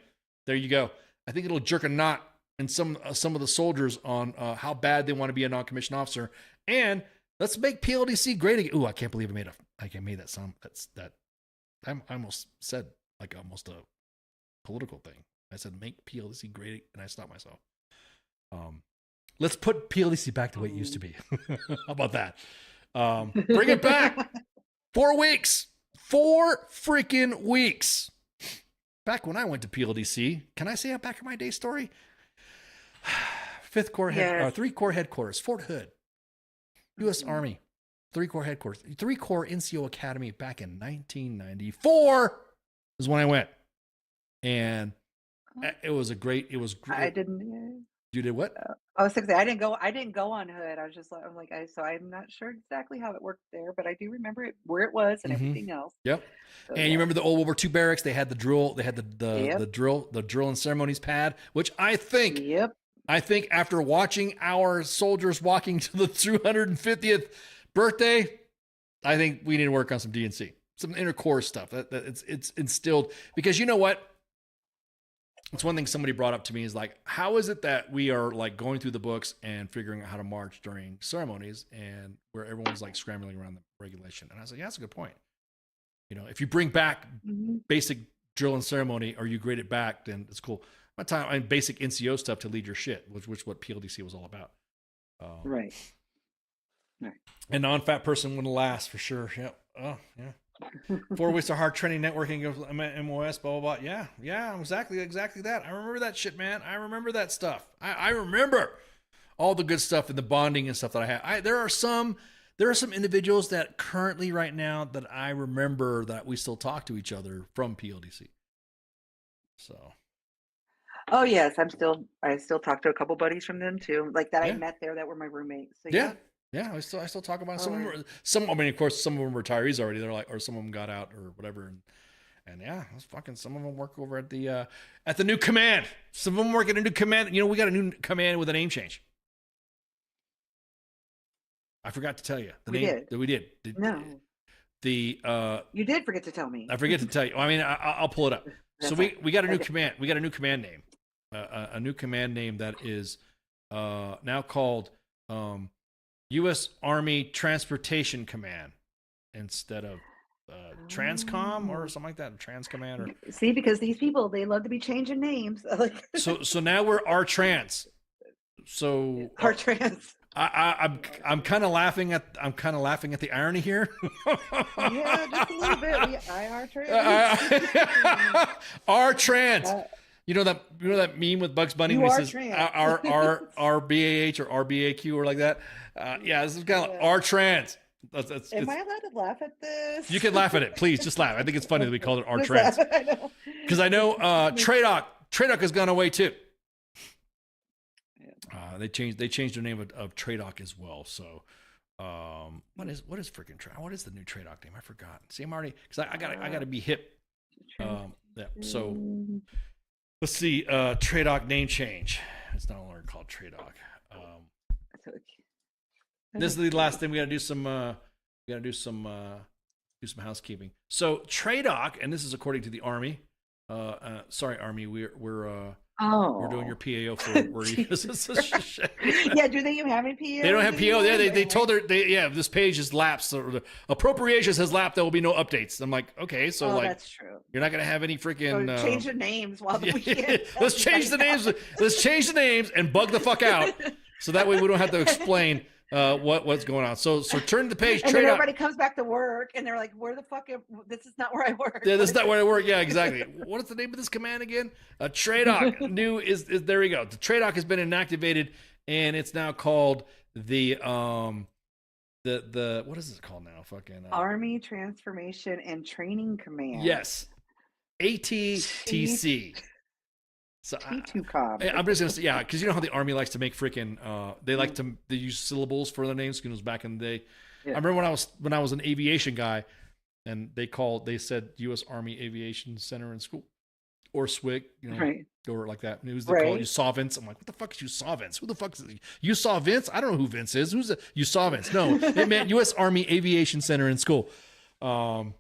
there you go. I think it'll jerk a knot in some of the soldiers on how bad they want to be a non-commissioned officer. And let's make PLDC great again. Ooh, I can't believe I made that sound. I almost said like almost a political thing. I said make PLDC great, and I stopped myself. Let's put PLDC back the way it used to be. How about that? Bring it back. 4 weeks. 4 freaking weeks. Back when I went to PLDC, can I say a back in my day story? 5th Corps 3 Corps headquarters, Fort Hood, U.S. Army, 3 Corps headquarters, 3 Corps NCO Academy back in 1994 is when I went. And it was great. I didn't. You did what? I was saying I didn't go on Hood. I was just like, so I'm not sure exactly how it worked there, but I do remember it where it was and everything else. Yep. So, and you remember the old World War II barracks? They had the drill. They had the drill and ceremonies pad, which I think after watching our soldiers walking to the 250th birthday, I think we need to work on some DNC, some intercorps stuff. That it's instilled, because you know what? It's one thing somebody brought up to me is like, how is it that we are like going through the books and figuring out how to march during ceremonies, and where everyone's like scrambling around the regulation? And I was like, yeah, that's a good point. If you bring back basic drill and ceremony, or you grade it back, then it's cool. My time and basic NCO stuff to lead your shit, which what PLDC was all about. Right. And non-fat person wouldn't last for sure. Yep. Oh yeah. 4 weeks of hard training, networking, MOS, blah, blah, blah. Yeah, exactly that. I remember that shit, man. I remember that stuff. I remember all the good stuff and the bonding and stuff that I had. There are some individuals that currently right now that I remember that we still talk to each other from PLDC. So. Oh yes, I still talk to a couple buddies from them too, like that I met there that were my roommates. So, yeah, I still talk about some. Of course, some of them are retirees already. They're like, or some of them got out or whatever. And yeah, it's fucking. Some of them work over at the new command. Some of them work at a new command. We got a new command with a name change. I forgot to tell you the name. We did. No. You did forget to tell me. I forget to tell you. I'll pull it up. So we got a new command. We got a new command name. A new command name that is now called. U.S. Army Transportation Command instead of Transcom or something like that, Transcommand or See, because these people, they love to be changing names. so now we're R Trans. So Our trans. I'm kind of laughing at the irony here. Yeah, just a little bit. I are trans. R Trans. You know that meme with Bugs Bunny You when he are says trans. R BAH or RBAQ or like that. Yeah, this is kind of R Trans. Am I allowed to laugh at this? You can laugh at it, please. Just laugh. I think it's funny that we called it R Just Trans laugh. I know. because I know Tradoc has gone away too. They changed their name of Tradoc as well. So, what is freaking Tradoc? What is the new Tradoc name? I forgot. See, I'm already because I gotta be hip. Yeah. So let's see. Tradoc name change. It's no longer called Tradoc. This is the last thing we gotta do some. We gotta do some housekeeping. So Tradoc, and this is according to the Army. Sorry, Army. We're doing your PAO for where you. Yeah, do they even have any PO? They don't have PO. Yeah, they told her. This page has lapsed. So the appropriations has lapsed. There will be no updates. I'm like, okay, so like that's true. You're not gonna have any freaking change the names while the weekend. Let's change the names. Let's change the names and bug the fuck out, so that way we don't have to explain what's going on. So turn the page. And then everybody comes back to work and they're like, where the fuck this is not where I work. Yeah, this is not where I work. Yeah, exactly. What is the name of this command again? Tradoc new is there we go. The Tradoc has been inactivated and it's now called the what is it called now? Fucking Army Transformation and Training Command. Yes. ATTC. So T2Com. I'm just gonna say, yeah, because you know how the Army likes to make freaking they like to they use syllables for their names. Because back in the day, yeah. I remember when I was an aviation guy, and they said U.S. Army Aviation Center and School, or SWIC, you know, right. Or like that. And it was they called you saw Vince. I'm like, what the fuck is you saw Vince? Who the fuck is it? You saw Vince? I don't know who Vince is. Who's the you saw Vince? No, it meant U.S. Army Aviation Center and School. So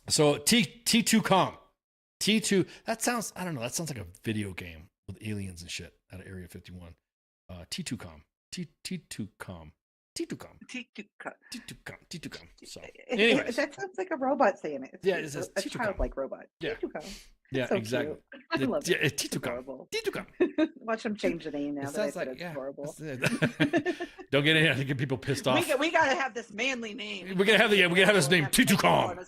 T2Com. T2, that sounds, I don't know, that sounds like a video game with aliens and shit out of Area 51. T2Com. T2Com. So, anyways. That sounds like a robot saying it. Yeah, it says a childlike robot. Yeah. T2Com. Yeah, so exactly. Cute. I love it. T2Com. T2Com. Watch them change the name now. It sounds that like, it's horrible. Don't get in here. I think get people pissed off. We gotta have this manly name. We're gonna have this name, T2Com.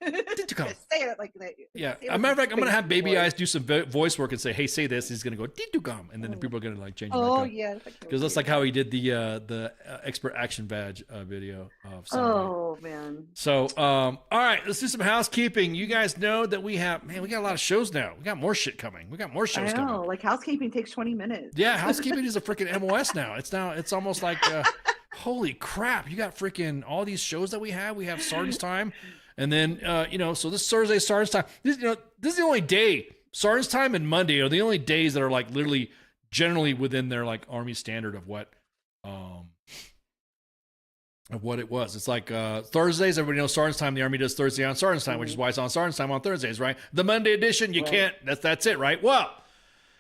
T2Com. Say it like that. Yeah. As a matter of fact, I'm gonna have Baby Eyes do some voice work and say, "Hey, say this." He's gonna go T2Com, and then the people are gonna like change it. Oh yeah. Because that's like how he did the expert action badge video of Sunday. Oh man. So all right, let's do some housekeeping. You guys know that we got a lot of shows now. We got more shit coming. We got more shows coming. Like housekeeping takes 20 minutes. Yeah, housekeeping is a freaking MOS now. It's almost like holy crap, you got freaking all these shows that we have. We have Sergeant's Time. And then, so this Thursday, Sergeant's Time. This is the only day. Sergeant's Time and Monday are the only days that are like literally generally within their like Army standard of what it was. It's like Thursdays, everybody knows Sergeant's Time. The Army does Thursday on Sergeant's Time, which is why it's on Sergeant's Time on Thursdays, right? The Monday edition, you can't. That's it, right? Well,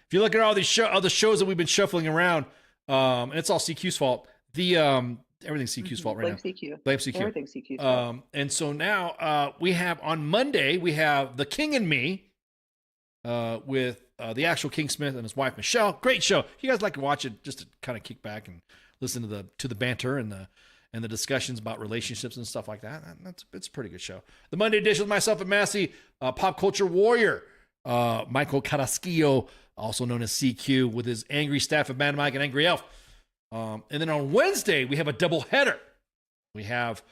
if you look at all these other shows that we've been shuffling around, and it's all CQ's fault. Everything's CQ's fault right now. Blame CQ. Everything's CQ's fault. And so now we have on Monday, we have The King and Me with the actual King Smith and his wife, Michelle. Great show. You guys like to watch it just to kind of kick back and listen to the banter and the discussions about relationships and stuff like that. It's a pretty good show. The Monday edition with myself and Massey, Pop Culture Warrior, Michael Carrasquillo, also known as CQ, with his Angry Staff of Mad Mike and Angry Elf. And then on Wednesday, we have a double header. We have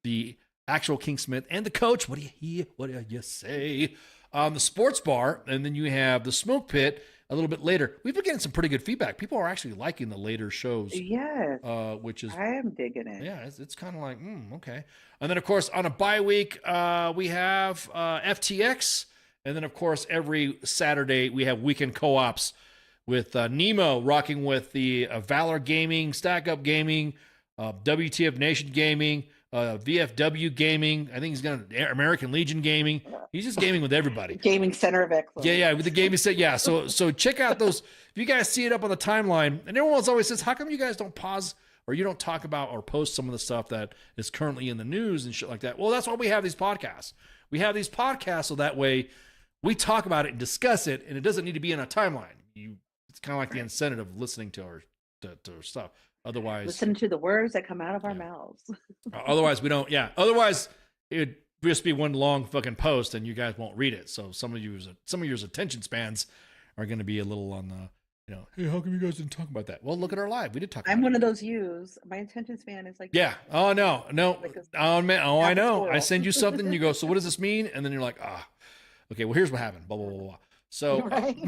the actual King Smith and the coach. What do you hear? What do you say? The sports bar. And then you have the smoke pit a little bit later. We've been getting some pretty good feedback. People are actually liking the later shows. Yes. Which is, I am digging it. Yeah, it's kind of like, okay. And then, of course, on a bye week, we have FTX. And then, of course, every Saturday, we have weekend co-ops with Nemo rocking with the Valor Gaming, Stack Up Gaming, W.T.F Nation Gaming, VFW Gaming. I think he's got American Legion Gaming. He's just gaming with everybody. Gaming Center of Excellence. Yeah, with the gaming set. Yeah, so check out those. If you guys see it up on the timeline, and everyone always says, how come you guys don't pause or you don't talk about or post some of the stuff that is currently in the news and shit like that. Well, that's why we have these podcasts. We have these podcasts so that way we talk about it and discuss it, and it doesn't need to be in a timeline. It's kind of like the incentive of listening to our stuff. Otherwise, listen to the words that come out of our mouths. Otherwise, we don't. Yeah. Otherwise, it'd just be one long fucking post, and you guys won't read it. So some of your attention spans are going to be a little on the, hey, how come you guys didn't talk about that? Well, look at our live. We did talk. I'm one of those yous. My attention span is like. Yeah. Oh no. Oh man. Oh, I know. Squirrel. I send you something, and you go, so what does this mean? And then you're like, okay. Well, here's what happened. Blah blah blah blah. So Right.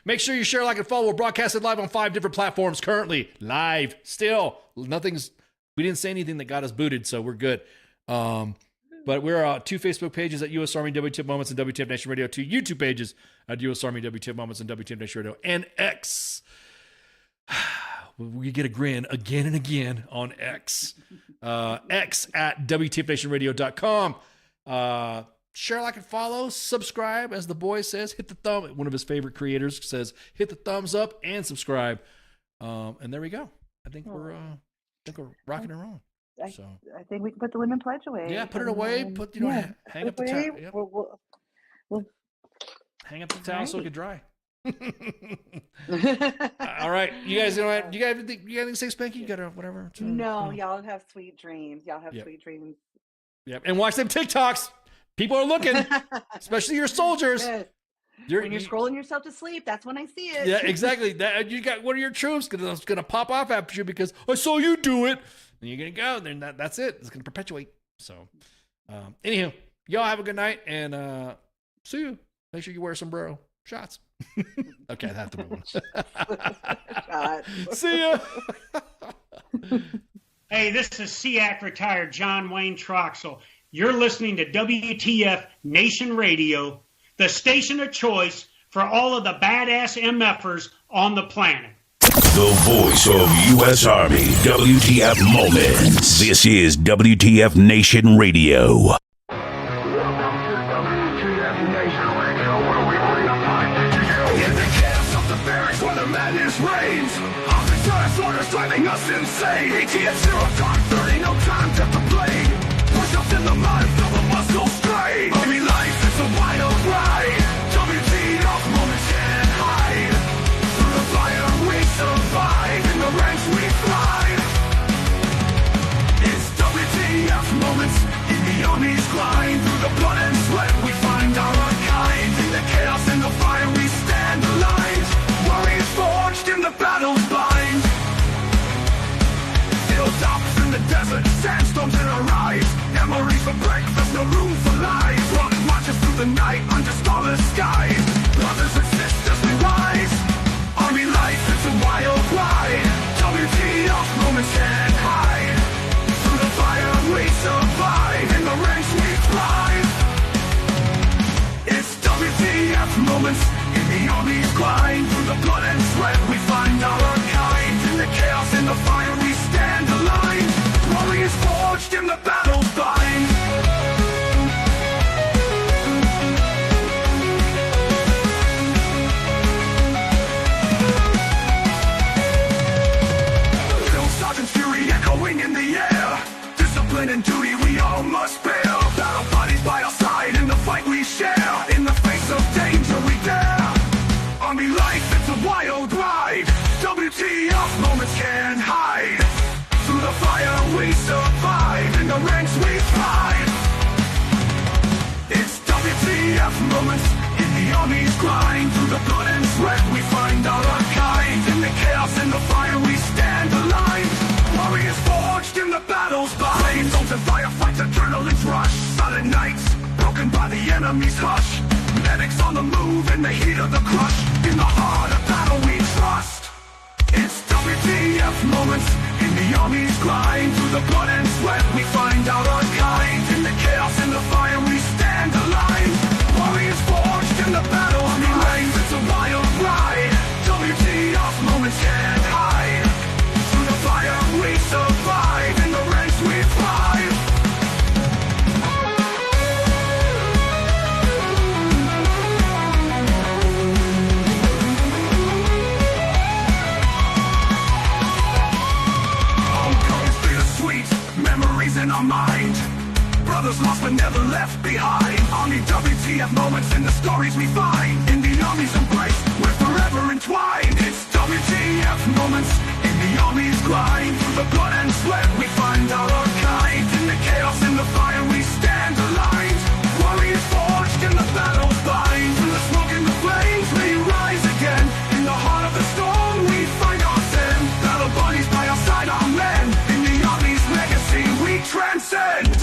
make sure you share, like, and follow. We're broadcasted live on 5 different platforms currently. Live still. We didn't say anything that got us booted, so we're good. But we're 2 Facebook pages at U.S. Army WTF Moments and WTF Nation Radio, 2 YouTube pages at U.S. Army WTF Moments and WTF Nation Radio, and X. We get a grin again and again on X. X at WTFNationRadio.com. Share, like, and follow, subscribe, as the boy says, hit the thumb. One of his favorite creators says, hit the thumbs up and subscribe. And there we go. I think we're rocking and rolling. So I think we can put the women pledge away. yeah, put it away. Hang up the towel. Yep. We'll Hang up the towel so it can dry. All right, you guys. You got anything to say, Spanky? You got whatever? No, y'all have sweet dreams. Y'all have sweet dreams. Yep, and watch them TikToks. People are looking, especially your soldiers. Yes. When you're scrolling yourself to sleep, that's when I see it. Yeah, exactly. That you got one of your troops gonna pop off after you because I saw you do it, and you're gonna go. Then that's it. It's gonna perpetuate. So, anywho, y'all have a good night, and see you. Make sure you wear a sombrero. Shots. Okay, I have to move on. See ya. Hey, this is SEAC retired John Wayne Troxel. You're listening to WTF Nation Radio, the station of choice for all of the badass MFers on the planet. The voice of U.S. Army, WTF Moments. This is WTF Nation Radio. Driving us insane. ATF 0 dark 30, no time to complain. Push ups in the mud, feel the muscle strain. Army life is a wild ride. WTF moments can't hide. Through the fire we survive. In the ranks we thrive. It's WTF moments in the Army's grind. Through the blood and sweat we find our kind. In the chaos and the fire we stand aligned. Warriors forged in the battle's bind. Hilltops in the desert, sandstorms in our eyes. Memories for breakfast, no room for lies. Rocket marches through the night under starless skies. Brothers and sisters, we rise. Army life is a wild ride. WTF moments can't hide. Through the fire we survive. In the ranks we thrive. It's WTF moments in the Army's grind. Through the blood and sweat we find our kind. In the chaos and the fire we stand aligned. Warriors forged in the battle's bind. Drill sergeant's fury echoing in the air. Discipline and duty we all must bear. Battle bodies by our side in the fight we share. In the face of danger we dare. Army life, it's a wild ride. WTF moments can't hide. Through the fire we survive. In the ranks we thrive. It's WTF moments in the Army's grind. Through the blood and sweat we find our kind. In the chaos and the fire we stand aligned. Warriors forged in the battle's bind. Zones and firefights, adrenaline's rush. Silent nights, broken by the enemy's hush. Medics on the move in the heat of the crush. In the heart of battle we trust. It's WTF moments in the Army's grind. Through the blood and sweat we find out our kind. In the chaos and the fire we stand aligned. Warriors forged in the battle. Army life, it's a wild ride. WTF moments can't hide. Through the fire we survive. In the ranks we thrive. behind. Only WTF moments in the stories we find. In the Army's embrace, we're forever entwined. It's WTF moments in the Army's grind. Through the blood and sweat we find our kind. In the chaos and the fire we stand aligned. Warriors forged in the battle's bind. Through the smoke and the flames we rise again. In the heart of the storm we find our zen. Battle buddies by our side, our men. In the Army's legacy we transcend.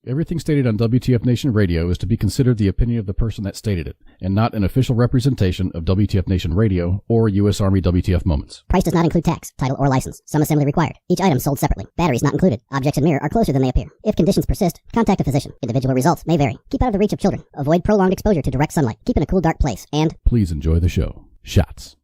Everything stated on WTF Nation Radio is to be considered the opinion of the person that stated it, and not an official representation of WTF Nation Radio or U.S. Army WTF Moments. Price does not include tax, title, or license. Some assembly required. Each item sold separately. Batteries not included. Objects in mirror are closer than they appear. If conditions persist, contact a physician. Individual results may vary. Keep out of the reach of children. Avoid prolonged exposure to direct sunlight. Keep in a cool, dark place. And please enjoy the show. Shots.